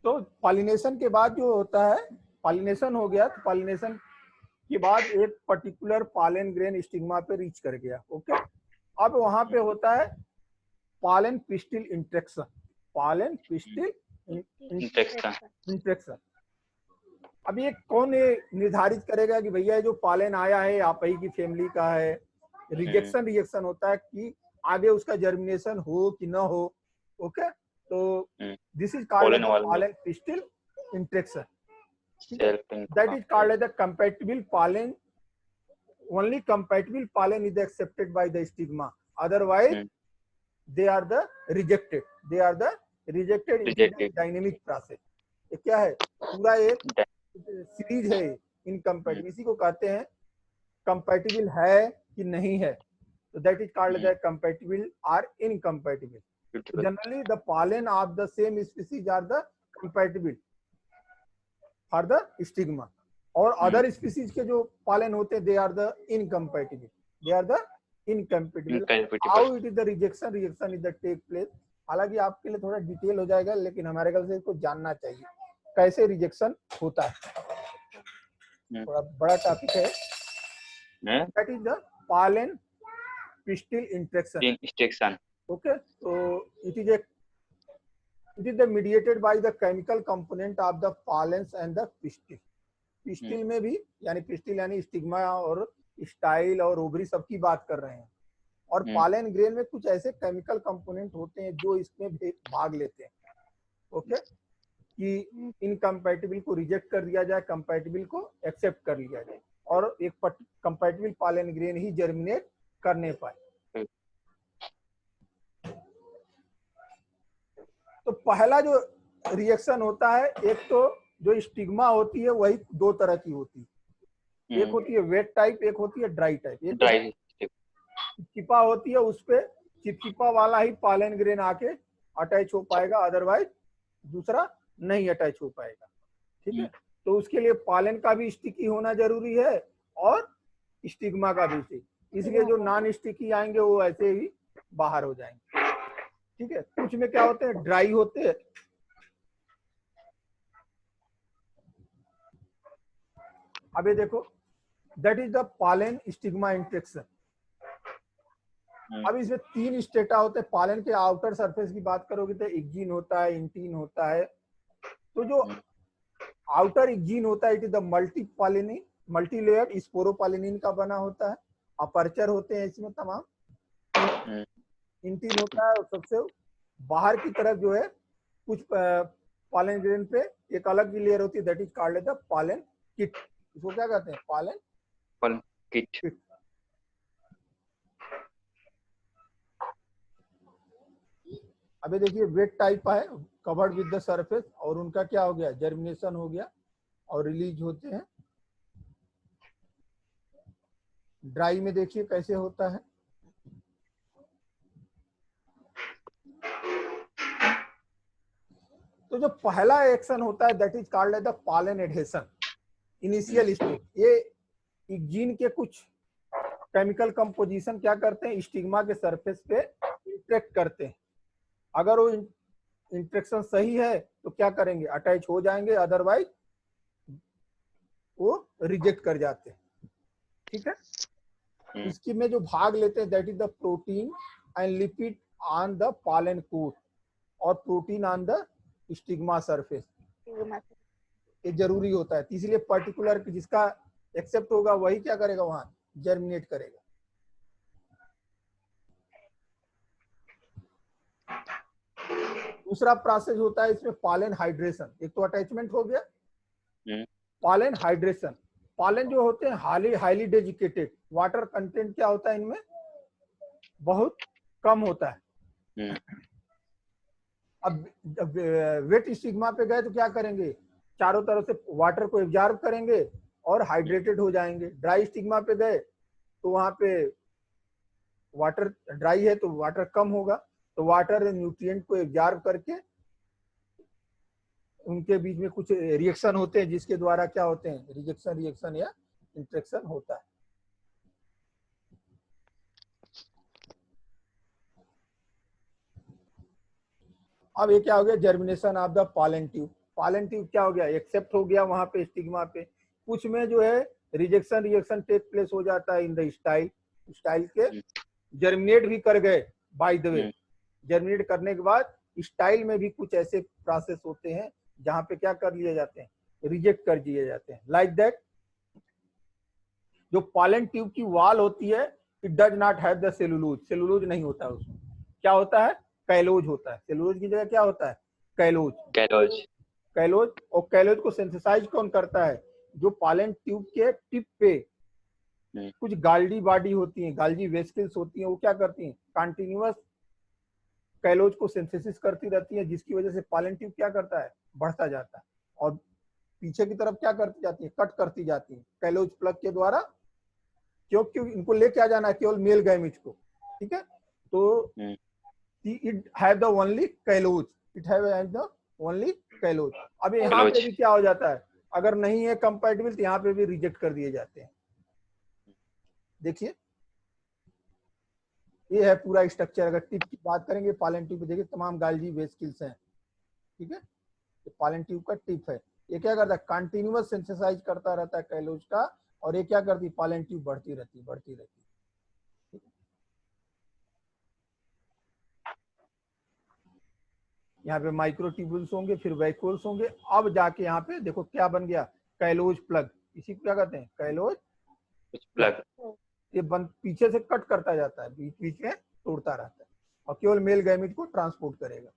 Speaker 1: तो पॉलिनेशन के बाद जो होता है, पॉलिनेशन हो गया तो पॉलिनेशन के बाद एक पर्टिकुलर पॉलन ग्रेन स्टिग्मा पे रीच कर गया, ओके। अब वहां पे होता है pollen pistil interaction, pollen pistil interaction. अब ये कौन निर्धारित करेगा कि भैया जो पॉलन आया है आप ही की फैमिली का है? रिजेक्शन होता है कि आगे उसका जर्मिनेशन हो कि ना हो, ओके। तो this is called pollen pistil interaction, that is called as the compatible pollen. Only compatible pollen is accepted by the stigma, otherwise they are the rejected, they are the rejected dynamic process। ये क्या है? पूरा एक सीरीज है इनकम्पैटिबल, इसी को कहते हैं कंपैटिबल है कि नहीं है, तो that is called as compatible or incompatible। Generally the pollen of the same species are the compatible for the stigma, और अदर स्पीसीज के जो पालन होते हैं they are the incompatible, they are the incompatible. How it is the rejection is the take place. हालांकि आपके लिए थोड़ा डिटेल हो जाएगा, लेकिन हमारे ख्याल से इसको जानना चाहिए कैसे रिजेक्शन होता है, थोड़ा बड़ा टॉपिक है। That is the pollen pistil interaction, okay. तो it is the mediated by the chemical component of the pollens and the pistil। Pistil में भी, यानी पिस्टिल यानी स्टिग्मा और स्टाइल और ओवरी सबकी बात कर रहे हैं, और पॉलन ग्रेन में कुछ ऐसे केमिकल कंपोनेंट होते हैं जो इसमें भाग लेते हैं, ओके, कि इनकम्पैटिबल को रिजेक्ट कर दिया जाए, कंपैटिबल को एक्सेप्ट कर लिया जाए, और एक कंपैटिबल पॉलन ग्रेन ही जर्मिनेट करने पाए। तो पहला जो रिएक्शन होता है, एक तो जो स्टिग्मा होती है वही दो तरह की होती है, एक होती है वेट टाइप, एक होती है ड्राई टाइप। एक चिपचिपा होती है, उस पे चिपचिपा वाला ही पॉलन ग्रेन आके अटैच हो पाएगा, अदरवाइज दूसरा नहीं अटैच हो पाएगा, ठीक है। तो उसके लिए पॉलन का भी स्टिकी होना जरूरी है और स्टिग्मा का भी स्टिकी, इसलिए जो नॉन स्टिकी आएंगे वो ऐसे ही बाहर हो जाएंगे, ठीक है। कुछ में क्या होते हैं, ड्राई होते हैं, अबे देखो that is the pollen stigma interaction. अब इसमें तीन स्टेटा होते हैं। पॉलन के आउटर सरफेस की बात करोगे तो एक्जीन होता है, इंटीन होता है। तो जो आउटर एक्जीन होता है इट इज द मल्टीपॉलिनी, मल्टीलेयर्ड स्पोरोपॉलिनिन का बना होता है, अपर्चर होते हैं इसमें तमाम। इंटीन होता है, और सबसे बाहर की तरफ जो है कुछ पॉलन ग्रेन पे एक अलग की लेयर होती है, that is called the pollen kit. इसको क्या कहते हैं? Pollen kit. अभी देखिए वेट टाइप है, कवर्ड विद द सरफेस, और उनका क्या हो गया, जर्मिनेशन हो गया और रिलीज होते हैं। ड्राई में देखिए कैसे होता है, तो जो पहला एक्शन होता है that is called the pollen adhesion initial stage. ये एक्जीन के कुछ केमिकल कंपोजिशन क्या करते हैं, स्टिग्मा के सरफेस पे इंटरेक्ट करते हैं। अगर वो इंटरेक्शन सही है तो क्या करेंगे, अटैच हो जाएंगे, अदरवाइज वो रिजेक्ट कर जाते हैं, ठीक है। इसकी में जो भाग लेते हैं that is the protein and lipid on the pollen coat और protein on the stigma surface. ये जरूरी होता है, तो इसलिए पर्टिकुलर जिसका एक्सेप्ट होगा वही क्या करेगा, वहां जर्मिनेट करेगा। दूसरा प्रोसेस होता है इसमें पॉलन हाइड्रेशन। एक तो अटैचमेंट हो गया, पॉलन हाइड्रेशन। पॉलन जो होते हैं हाईली डेजिकेटेड, वाटर कंटेंट क्या होता है इनमें, बहुत कम होता है। अब वेट स्टिग्मा पे गए तो क्या करेंगे, चारों तरफ से वाटर को एब्जॉर्ब करेंगे और हाइड्रेटेड हो जाएंगे। ड्राई स्टिग्मा पे गए तो वहां पे वाटर ड्राई है तो वाटर कम होगा, तो वाटर न्यूट्रिएंट को एब्जॉर्ब करके उनके बीच में कुछ रिएक्शन होते हैं जिसके द्वारा क्या होते हैं, रिएक्शन या इंटरेक्शन होता है। अब ये क्या हो गया, germination of the pollen tube. Pollen tube क्या हो गया, एक्सेप्ट हो गया वहां पे स्टिग्मा पे। कुछ में जो है रिएक्शन टेक प्लेस हो जाता है इन द स्टाइल के, जर्मिनेट भी कर गए बाय द वे। जर्मिनेट करने के बाद स्टाइल में भी कुछ ऐसे प्रोसेस होते हैं जहां पे क्या कर लिए जाते हैं, रिजेक्ट कर दिए जाते हैं। लाइक दैट जो पॉलन ट्यूब की वॉल होती है, it does not have the cellulose. Cellulose नहीं होता है उसमें, क्या होता है, कैलोज होता है। सेलुलोज की जगह क्या होता है, कैलोज। कैलोज और कैलोज को सिंथेसाइज कौन करता है, जो पॉलन ट्यूब के टिप पे कुछ गाल्जी बॉडी होती है, गाल्जी वेसिकल्स होती हैं, वो क्या करती हैं, कंटिन्यूअस कैलोज को सिंथेसिस करती रहती है, जिसकी वजह से पॉलन ट्यूब क्या करता है, बढ़ता जाता है और पीछे की तरफ क्या करती जाती है, कट करती जाती है कैलोज प्लग के द्वारा। क्योंकि इनको ले क्या जाना है, केवल मेल गैमेट को, ठीक है। तो it have the only callose, it have the only callose. अब यहाँ पे भी क्या हो जाता है, अगर नहीं है कंपैटिबल तो यहाँ पे भी रिजेक्ट कर दिए जाते हैं। देखिए ये है पूरा स्ट्रक्चर। अगर टिप की बात करेंगे, पॉलन ट्यूब देखिए तमाम गाल्जी वेसिकल्स हैं, ठीक है। तो पॉलन ट्यूब का टिप है, ये क्या करता है, कंटिन्यूअस सिंथेसाइज करता रहता है कैलोज का, और ये क्या करती है, पॉलन ट्यूब बढ़ती रहती है। यहाँ पे माइक्रोट्यूबुल्स होंगे, फिर वैक्यूल्स होंगे। अब जाके यहाँ पे देखो क्या बन गया, कैलोज प्लग। इसी को क्या कहते हैं, कैलोज प्लग। ये पीछे से कट करता जाता है, बीच बीच में तोड़ता रहता है और केवल मेल गैमेट को ट्रांसपोर्ट करेगा।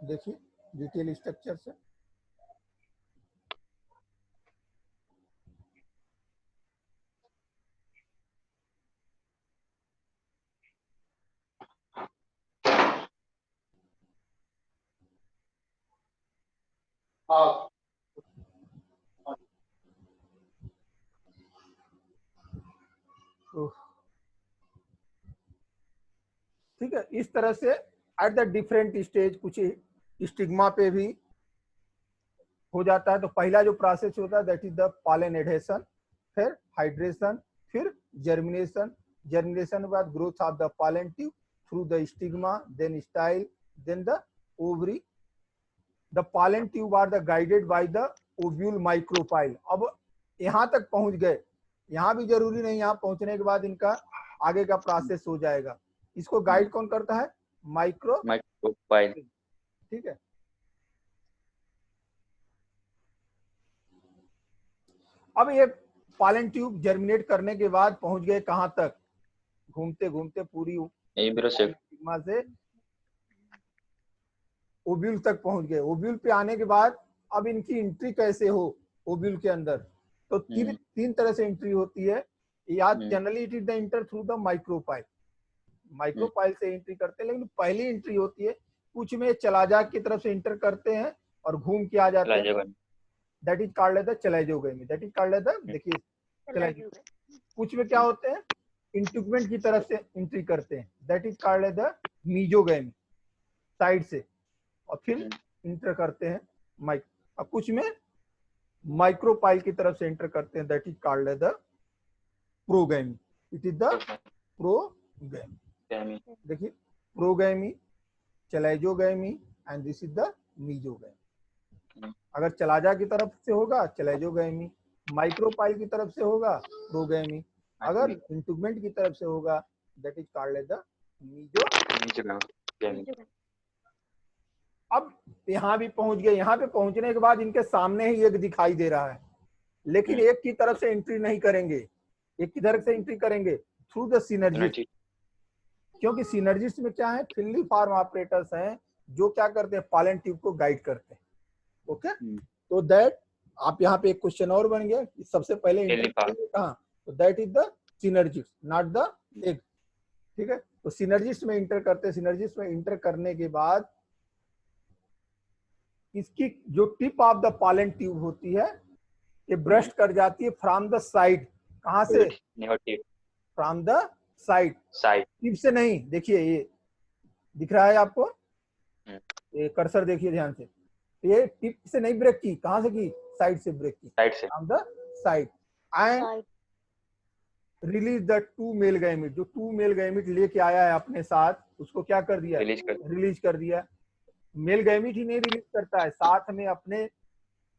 Speaker 1: देखिए डिटेल स्ट्रक्चर से ठीक है। इस तरह से एट द डिफरेंट स्टेज कुछ स्टिग्मा पे भी हो जाता है। तो पहला जो प्रोसेस होता है that is the pollen adhesion, फिर हाइड्रेशन, फिर जर्मिनेशन। जर्मिनेशन के बाद growth of the pollen tube through the stigma, then style, then the ovary. The pollen tube are the guided by the ovule micropyle. अब यहाँ तक पहुंच गए, यहाँ भी जरूरी नहीं, यहाँ पहुंचने के बाद इनका आगे का प्रोसेस हो जाएगा। इसको गाइड कौन करता है, माइक्रोपाइल, ठीक है। अब ये पॉलन ट्यूब जर्मिनेट करने के बाद पहुंच गए कहां तक, घूमते घूमते पूरी स्टिग्मा से ओव्यूल तक पहुंच गए। ओव्यूल पे आने के बाद अब इनकी एंट्री कैसे हो ओव्यूल के अंदर, तो तीन तरह से एंट्री होती है। या generally it is the enter through the micropyle, micropyle से एंट्री करते हैं। लेकिन पहली एंट्री होती है, कुछ में चलाजा की तरफ से एंटर करते हैं और घूम के आ जाते हैं, that is called the chalazogamy, that is called the, देखिए चलाजोगैमी। कुछ में क्या होते हैं, इंटुगमेंट की तरफ से एंट्री करते हैं, that is called the mesogamy, side से, और फिर इंटर करते हैं माइक। और कुछ में माइक्रोपाइल की तरफ से एंटर करते हैं, that is called the porogamy, it is the porogamy. देखिए porogamy, chalazogamy and this is the mesogamy. अगर चलाजा की तरफ से होगा चलाजोगैमी, माइक्रोपाइल की तरफ से होगा प्रोगैमी, अगर इंटीग्यूमेंट की तरफ से होगा that is called as the mesogamy. अब यहाँ भी पहुंच गए, यहाँ पे पहुंचने के बाद इनके सामने ही एक दिखाई दे रहा है, लेकिन एक की तरफ से एंट्री नहीं करेंगे, एक की तरफ से एंट्री करेंगे थ्रू द सिनर्जिस्ट, क्योंकि सिनर्जिस्ट में क्या है, फिनली फार्म ऑपरेटर्स हैं जो क्या करते हैं, पॉलन ट्यूब को गाइड करते हैं। ओके, तो दैट आप यहाँ पे एक क्वेश्चन और बन गया कि सबसे पहले एंट्री कहाँ, तो that is the synergist not the egg. ठीक है, तो सिनर्जिस्ट में इंटर करते हैं, सिनर्जिस्ट में इंटर करने के बाद इसकी जो tip of the pollen tube होती है ये ब्रस्ट कर जाती है फ्रॉम द साइड। कहां से, फ्रॉम द साइड, टिप से नहीं। देखिए ये दिख रहा है आपको, ये कर्सर देखिए ध्यान से, ये टिप से नहीं ब्रेक की, कहां से की, साइड से ब्रेक की, from the side and release the two male gamete. जो टू मेल गैमेट लेके आया है अपने साथ उसको क्या कर दिया, रिलीज कर दिया। मेल गैमेट ही नहीं रिलीज करता है, साथ में अपने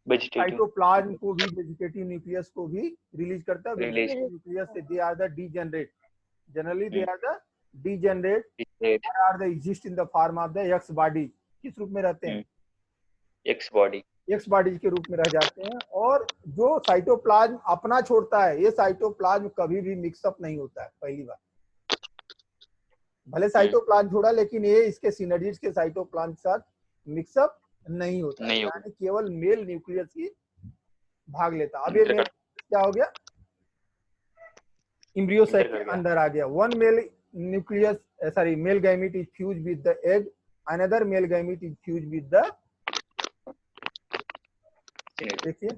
Speaker 1: साइटोप्लाज्म को भी, वेजिटेटिव न्यूक्लियस को भी रिलीज करता है। वेजिटेटिव न्यूक्लियस से they are the degenerate, generally they are the degenerate, they are the exist in the form of the X body. किस रूप में रहते हैं, एक्स बॉडी के रूप में रह जाते हैं। और जो साइटोप्लाज्म अपना छोड़ता है, ये साइटोप्लाज्म कभी भी मिक्सअप नहीं होता है। पहली बात, भले साइटोप्लाज्म छोड़ा लेकिन ये इसके सिनर्जिस्ट के साइटोप्लाज्म के साथ मिक्सअप नहीं होता है, यानी केवल मेल न्यूक्लियस ही भाग लेता। अब ये मेल क्या हो गया, एम्ब्रियो साइट के अंदर आ गया। One male nucleus, sorry, male gamete is fuse with the egg, another male gamete is fuse with the, देखिए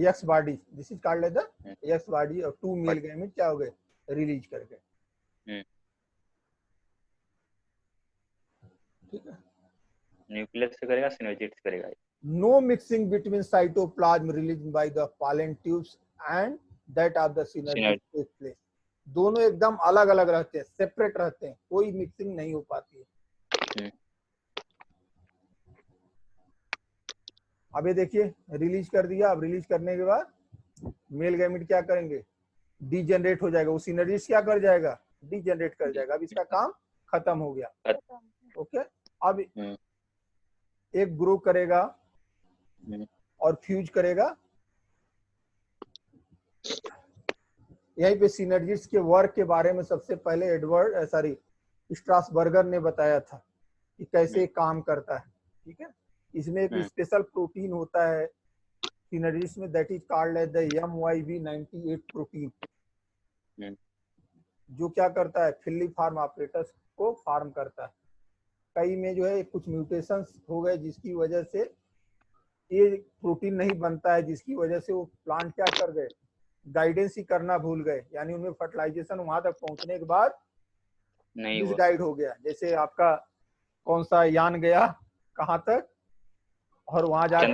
Speaker 1: X body, this is called as the X body. और टू मेल गैमेट क्या हो गए, रिलीज कर गए। ठीक है,
Speaker 2: न्यूक्लियस से करेगा, सिनर्जिस्ट करेगा।
Speaker 1: No mixing between cytoplasm released by the pollen tubes and that of the synergids take place. दोनों एकदम अलग अलग रहते हैं, सेपरेट रहते हैं, कोई मिक्सिंग नहीं हो पाती है। अब ये देखिए रिलीज कर दिया। अब रिलीज करने के बाद मेल गैमेट क्या करेंगे, डीजेनरेट हो जाएगा। वो सिनर्जिस्ट क्या कर जाएगा, डीजेनरेट कर जाएगा। अब इसका काम खत्म हो गया। ओके, अब एक ग्रो करेगा और फ्यूज करेगा। यहीं पे सिनर्जिस्ट के वर्क के बारे में सबसे पहले स्ट्रासबर्गर ने बताया था कि कैसे काम करता है। ठीक है, इसमें एक स्पेशल प्रोटीन होता है सिनर्जिस्ट में, that is called as the MYB98 protein, जो क्या करता है, फिनली फार्म ऑपरेटर्स को फार्म करता है। कई में जो है कुछ म्यूटेशंस हो गए जिसकी वजह से ये प्रोटीन नहीं बनता है, जिसकी वजह से वो प्लांट क्या कर गए, गाइडेंस ही करना भूल गए, यानी उनमें फर्टिलाइजेशन वहां तक पहुंचने के बाद मिसगाइड हो गया। जैसे आपका कौन सा यान गया कहां तक और वहां जाके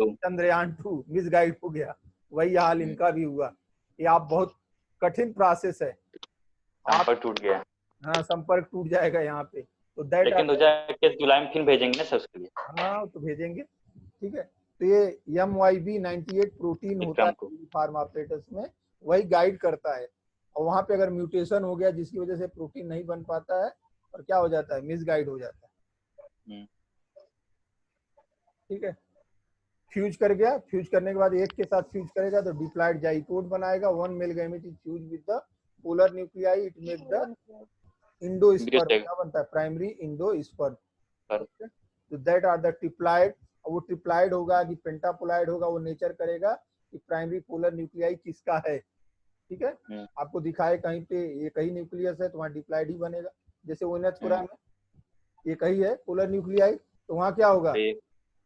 Speaker 1: चंद्रयान 2 मिसगाइड हो गया, वही हाल इनका भी हुआ। ये आप बहुत कठिन प्रोसेस है,
Speaker 2: संपर्क टूट गया।
Speaker 1: हाँ, संपर्क टूट जाएगा यहाँ पे। तो दैट
Speaker 2: लेकिन 2021 जुलाई में फिर भेजेंगे ना सबके लिए।
Speaker 1: हाँ, तो भेजेंगे। ठीक है, तो ये MYB98 प्रोटीन होता है फार्म ऑपरेटर्स में, वही गाइड करता है। और वहां पे अगर म्यूटेशन हो गया जिसकी वजह से प्रोटीन नहीं बन पाता है और क्या हो जाता है, मिसगाइड हो जाता है। ठीक है, फ्यूज कर गया। फ्यूज करने के बाद एक के साथ फ्यूज करेगा तो डिप्लॉयड जाइगोट बनाएगा। One male gamete is fuse with the polar nuclei, it make the endosperm. क्या बनता है, प्राइमरी इंडोस्पर्म। तो दैट आर द ट्रिप्लॉयड। वो ट्रिप्लॉयड होगा कि पेंटापोलाइड होगा, वो नेचर करेगा कि प्राइमरी पोलर न्यूक्लियाई किसका है। ठीक है, आपको दिखाए कहीं पे ये कहीं न्यूक्लियस है तो वहाँ डिप्लॉयड ही बनेगा। जैसे ओनेथोरा में ये कहीं है पोलर न्यूक्लियाई तो वहाँ क्या होगा,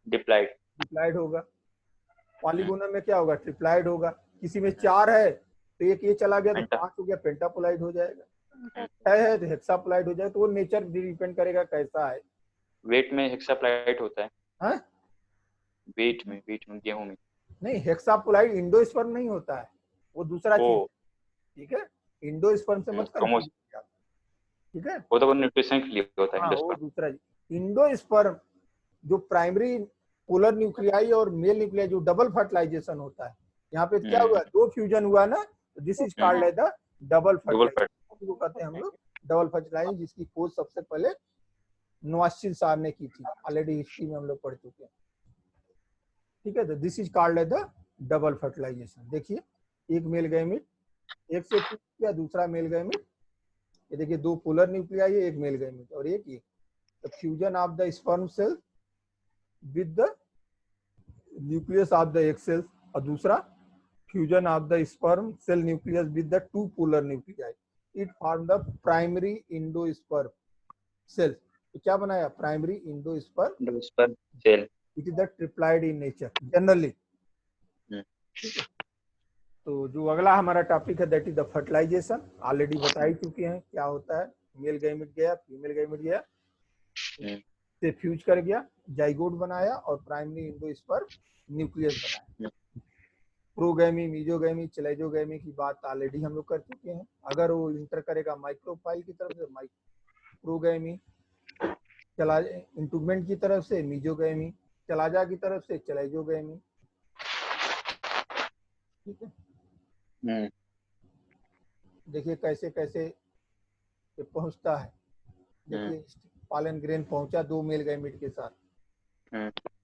Speaker 1: डिप्लॉयड होगा। पॉलीगोनल में क्या होगा, ट्रिप्लॉयड होगा। किसी में 4 है तो एक ये चला गया तो 5 हो गया, पेंटापोलाइड हो जाएगा। 6 है तो हेक्सापोलाइड हो जाएगा। तो वो नेचर डिपेंड करेगा कैसा है।
Speaker 2: वेट में हेक्सापोलाइड होता है,
Speaker 1: हाँ?
Speaker 2: वेट में गेहूं में
Speaker 1: नहीं, हेक्सापोलाइड इंडोस्पर्म नहीं होता है, वो दूसरा चीज। ठीक है, इंडोस्पर्म से मत करो। ठीक है,
Speaker 2: वो तो न्यूट्रिशन के लिए होता है।
Speaker 1: हाँ, वो दूसरा इंडोस्पर्म जो प्राइमरी पोलर न्यूक्लियाई और मेल न्यूक्लियाई जो डबल फर्टिलाइजेशन होता है। यहाँ पे क्या हुआ, 2 फ्यूजन हुआ ना, this is called as the double
Speaker 2: double
Speaker 1: fertilization, को कहते हैं हम लोग डबल फर्टिलाइजेशन, जिसकी खोज सबसे पहले नवासिल साहब ने की थी, ऑलरेडी हिस्ट्री में हम लोग पढ़ चुके हैं। ठीक है, तो this is called as the double fertilization. देखिए एक मेल गैमेट एक से फ्यूज किया, दूसरा मेल गैमेट, ये देखिए दो पोलर न्यूक्लियाई है, एक मेल गैमेट और एक ये, the fusion of the sperm cell with the nucleus of the egg cells, और दूसरा fusion of the sperm cell nucleus with the two polar nuclei, it form the primary endosperm cell. तो क्या बनाया, primary endosperm
Speaker 2: cell,
Speaker 1: it is the triploid in nature generally. तो जो अगला हमारा टॉपिक है that is the fertilization, already बता ही चुके हैं क्या होता है। मेल गैमेट गया, फीमेल गैमेट गया, से फ्यूज कर गया, जाइगोट बनाया और प्राइमरी इंडोस्पर्म न्यूक्लियस बनाया। प्रोगैमी, मीजोगैमी, चलेजोगैमी की बात ऑलरेडी हम लोग कर चुके हैं। अगर वो इंटर करेगा माइक्रोफाइल की तरफ से प्रोगैमी, चला इंटूगमेंट की तरफ से मीजोगैमी, चलाजा की तरफ से चलेजोगैमी। ठीक है, देखिए कैसे कैसे ये पहुंचता है। देखिए पॉलन ग्रेन पहुंचा दो मेल गैमेट के साथ,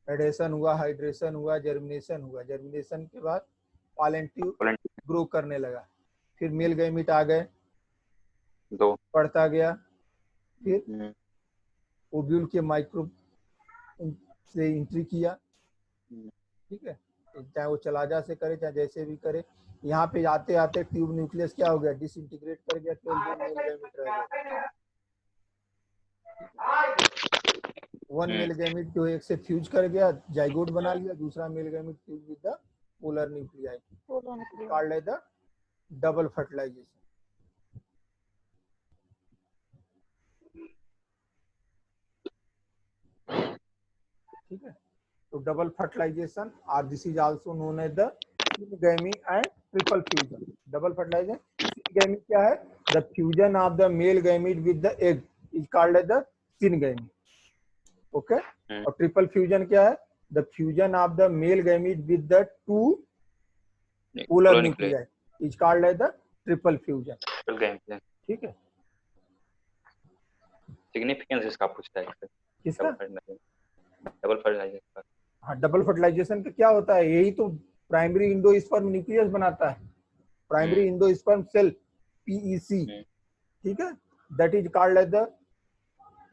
Speaker 1: एडेशन हुआ, हाइड्रेशन हुआ, जर्मिनेशन हुआ, जर्मिनेशन के बाद पॉलन ट्यूब ग्रो करने लगा, फिर मेल गैमेट आ गए,
Speaker 2: दो
Speaker 1: बढ़ता गया, फिर ओव्यूल के माइक्रो से एंट्री किया। ठीक है, चाहे वो चलाजा से करे चाहे जैसे भी करे, यहाँ पे आते आते ट्यूब न्यूक्लियस क्या हो गया, डिसइंटीग्रेट कर गया, 12 मेल गैमेट रह गया। वन मेल गैमेट जो एक से फ्यूज कर गया, जाइगोट बना लिया, दूसरा male gamete fuse with the polar nuclei, called as the double fertilization. ठीक है, तो डबल फर्टिलाइजेशन और this is also known as the syngamy and triple fusion. Double fertilization, syngamy क्या है, the fusion of the male gamete with the egg is called as the syngamy. Okay, और ट्रिपल फ्यूजन क्या है, the fusion of the male gamete with the two polar nuclei is called as the triple fusion. ठीक है,
Speaker 2: सिग्निफिकेंस इसका पूछता है,
Speaker 1: किसका,
Speaker 2: डबल फर्टिलाइजेशन।
Speaker 1: हाँ, डबल फर्टिलाइजेशन का क्या होता है, यही तो प्राइमरी इंडोस्पर्म न्यूक्लियस बनाता है, प्राइमरी इंडोस्पर्म सेल पीईसी। ठीक है, that is called as the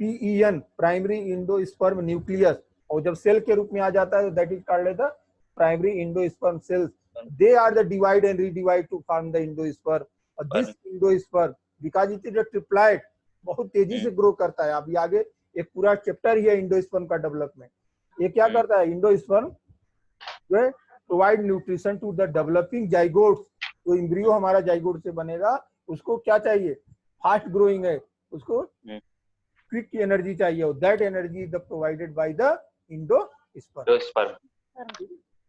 Speaker 1: PEN, primary endosperm nucleus, और जब सेल के रूप में आ जाता है that is called as the primary endosperm cells. They are the divide and redivide to form the endosperm, और this endosperm because it is a triploid बहुत तेजी से ग्रो करता है। अभी आगे एक पूरा चैप्टर ही है इंडोस्पर्म का डेवलपमेंट। ये क्या करता है, इंडोस्पर्म जो provide nutrition to the developing zygotes, जो एम्ब्रियो हमारा जाइगोट से बनेगा उसको क्या चाहिए, फास्ट ग्रोइंग है, उसको क्विक एनर्जी चाहिए, that energy is provided by the endosperm.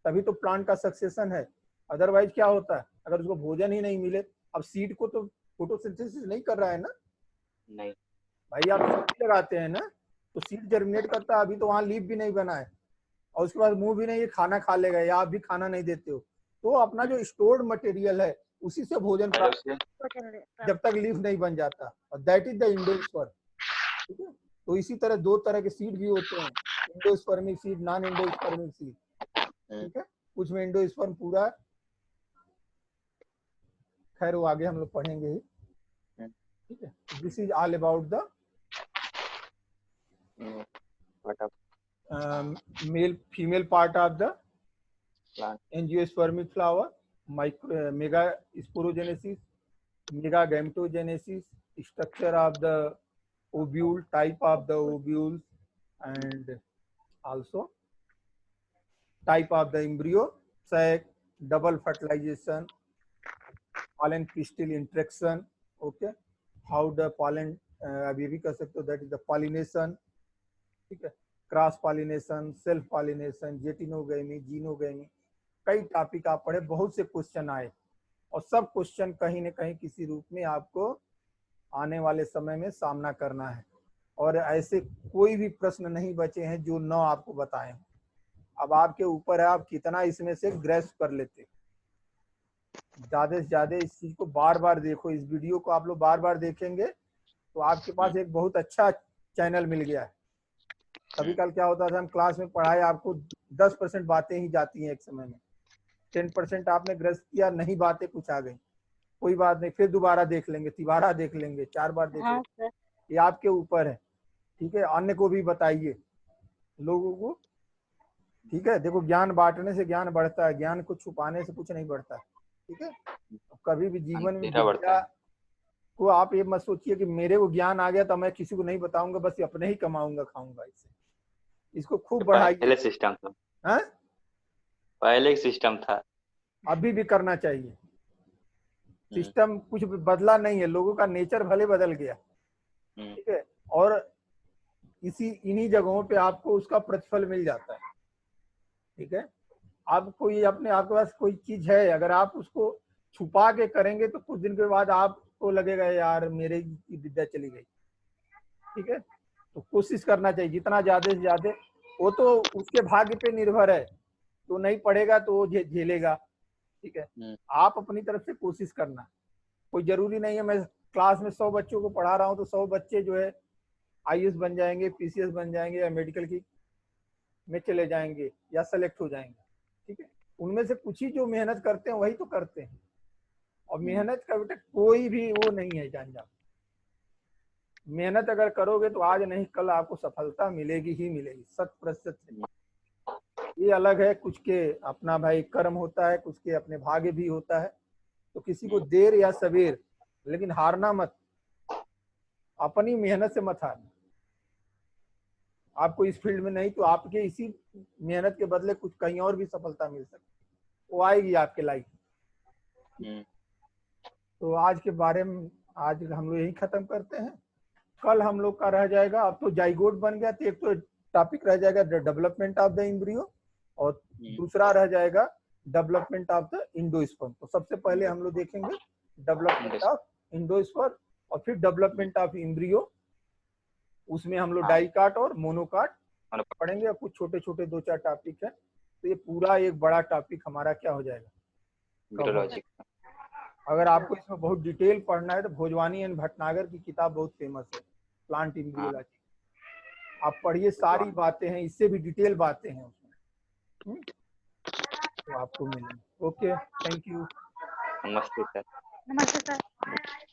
Speaker 1: तभी तो प्लांट का सक्सेशन है, अदरवाइज क्या होता है, अगर उसको भोजन ही नहीं मिले, अब सीड को तो फोटोसिंथेसिस नहीं कर रहा है ना,
Speaker 2: नहीं
Speaker 1: भाई आप सब्जी लगाते हैं ना तो सीड जर्मिनेट करता है, अभी तो वहां लीफ भी नहीं बना है और उसके बाद मुंह भी नहीं, ये खाना खा लेगा, या आप भी खाना नहीं देते हो, तो अपना जो स्टोर्ड मटेरियल है उसी से भोजन प्राप्त जब तक लीफ नहीं बन जाता, और दैट इज द इंडोस्पर्म। ठीक है, तो इसी तरह दो तरह के सीड भी होते हैं, endospermic seed, non endospermic seed. ठीक है, कुछ में इंडोस्पर्म पूरा, खैर वो आगे हम लोग पढ़ेंगे ही। ठीक है, this is all about the male female part of the angiospermic flower, mega sporogenesis, mega gametogenesis, structure of the ovule, type of the ovules, and also type of the embryo sac, double fertilization, pollen crystal interaction. Okay, how the pollen अभी भी कर सकते हो, that is the pollination. ठीक है, cross pollination, self pollination, geitonogamy, xenogamy, कई टॉपिक आप पढ़े, बहुत से क्वेश्चन आए और सब क्वेश्चन कहीं न कहीं किसी रूप में आपको आने वाले समय में सामना करना है, और ऐसे कोई भी प्रश्न नहीं बचे हैं जो न आपको बताएं। अब आपके ऊपर है आप कितना इसमें से ग्रैस्प कर लेते। ज्यादा से ज्यादा इस चीज को बार बार देखो। इस वीडियो को आप लोग बार बार देखेंगे तो आपके पास एक बहुत अच्छा चैनल मिल गया है। कभी कल क्या होता था, हम क्लास में पढ़ाए, आपको 10% बातें ही जाती हैं एक समय में, 10% आपने ग्रस्त किया, नहीं बातें कुछ आ गई, कोई बात नहीं, फिर दोबारा देख लेंगे, तिबारा देख लेंगे, 4 बार देख
Speaker 3: हाँ
Speaker 1: लेंगे,
Speaker 3: सर।
Speaker 1: ये आपके ऊपर है। ठीक है, अन्य को भी बताइए लोगों को। ठीक है, देखो ज्ञान बांटने से ज्ञान बढ़ता है, ज्ञान को छुपाने से कुछ नहीं बढ़ता। ठीक है, कभी भी जीवन में
Speaker 2: अंधेरा बढ़ता
Speaker 1: विद्या
Speaker 2: है।
Speaker 1: को आप ये मत सोचिए कि मेरे को ज्ञान आ गया तो मैं किसी को नहीं बताऊंगा, बस अपने ही कमाऊंगा खाऊंगा इससे। इसको खूब बढ़ाइए।
Speaker 2: पहले सिस्टम था,
Speaker 1: हाँ,
Speaker 2: पहले एक सिस्टम था।
Speaker 1: अभी भी करना चाहिए।
Speaker 2: हम्म,
Speaker 1: सिस्टम कुछ भी बदला नहीं है, लोगों का नेचर भले बदल गया।
Speaker 2: हम्म,
Speaker 1: ठीक है, और इन्हीं जगहों पे आपको उसका प्रतिफल मिल जाता है। ठीक है, आप कोई अपने आपके पास कोई चीज है, अगर आप उसको छुपा के करेंगे तो कुछ दिन के बाद आपको लगेगा यार मेरे की विद्या चली गई। ठीक है, तो कोशिश करना चाहिए जितना ज्यादा से ज्यादा। वो तो उसके भाग्य पे निर्भर है, तो नहीं पढ़ेगा तो वो झेलेगा। ठीक है,
Speaker 2: हम्म,
Speaker 1: आप अपनी तरफ से कोशिश करना। कोई जरूरी नहीं है मैं क्लास में 100 बच्चों को पढ़ा रहा हूँ तो 100 बच्चे जो है आईएएस बन जाएंगे, पीसीएस बन जाएंगे, या मेडिकल की में चले जाएंगे, या सेलेक्ट हो जाएंगे। ठीक है, उनमें से कुछ ही जो मेहनत करते हैं वही तो करते हैं। और मेहनत का बेटा कोई भी वो नहीं है जान जा। मेहनत अगर करोगे तो आज नहीं कल आपको सफलता मिलेगी ही मिलेगी, 100%। ये अलग है, कुछ के अपना भाई कर्म होता है, कुछ के अपने भाग्य भी होता है। तो किसी को देर या सवेर, लेकिन हारना मत, अपनी मेहनत से मत हारना। आपको इस फील्ड में नहीं तो आपके इसी मेहनत के बदले कुछ कहीं और भी सफलता मिल सकती है, वो आएगी आपके लाइफ।
Speaker 2: हम्म,
Speaker 1: तो आज के बारे में आज हम लोग यही खत्म करते हैं। कल हम लोग का रह जाएगा, अब तो जाइगोट बन गया तो एक तो टॉपिक रह जाएगा डेवलपमेंट ऑफ द एम्ब्रियो, और दूसरा रह जाएगा डेवलपमेंट ऑफ द इंडोस्पर्म। तो सबसे पहले हम लोग देखेंगे डेवलपमेंट ऑफ इंडोस्पर्म, और फिर डेवलपमेंट ऑफ एम्ब्रियो। उसमें हम लोग
Speaker 2: हाँ,
Speaker 1: डाइकाट और मोनोकाट
Speaker 2: मतलब
Speaker 1: पढ़ेंगे, और कुछ छोटे छोटे 2-4 टॉपिक है। तो ये पूरा एक बड़ा टॉपिक हमारा क्या हो जाएगा, कवर हो
Speaker 2: वीटोलॉजी।
Speaker 1: जाएगा। अगर आपको इसमें बहुत डिटेल पढ़ना है तो भोजवानी एंड भटनागर की किताब बहुत फेमस है, प्लांट
Speaker 2: हाँ,
Speaker 1: एम्ब्रियोलॉजी। आप पढ़िए, सारी बातें हैं, इससे भी डिटेल बातें हैं उसमें। तो आपको मिलेंगे। Okay, thank you.
Speaker 2: नमस्ते सर।
Speaker 3: नमस्ते सर।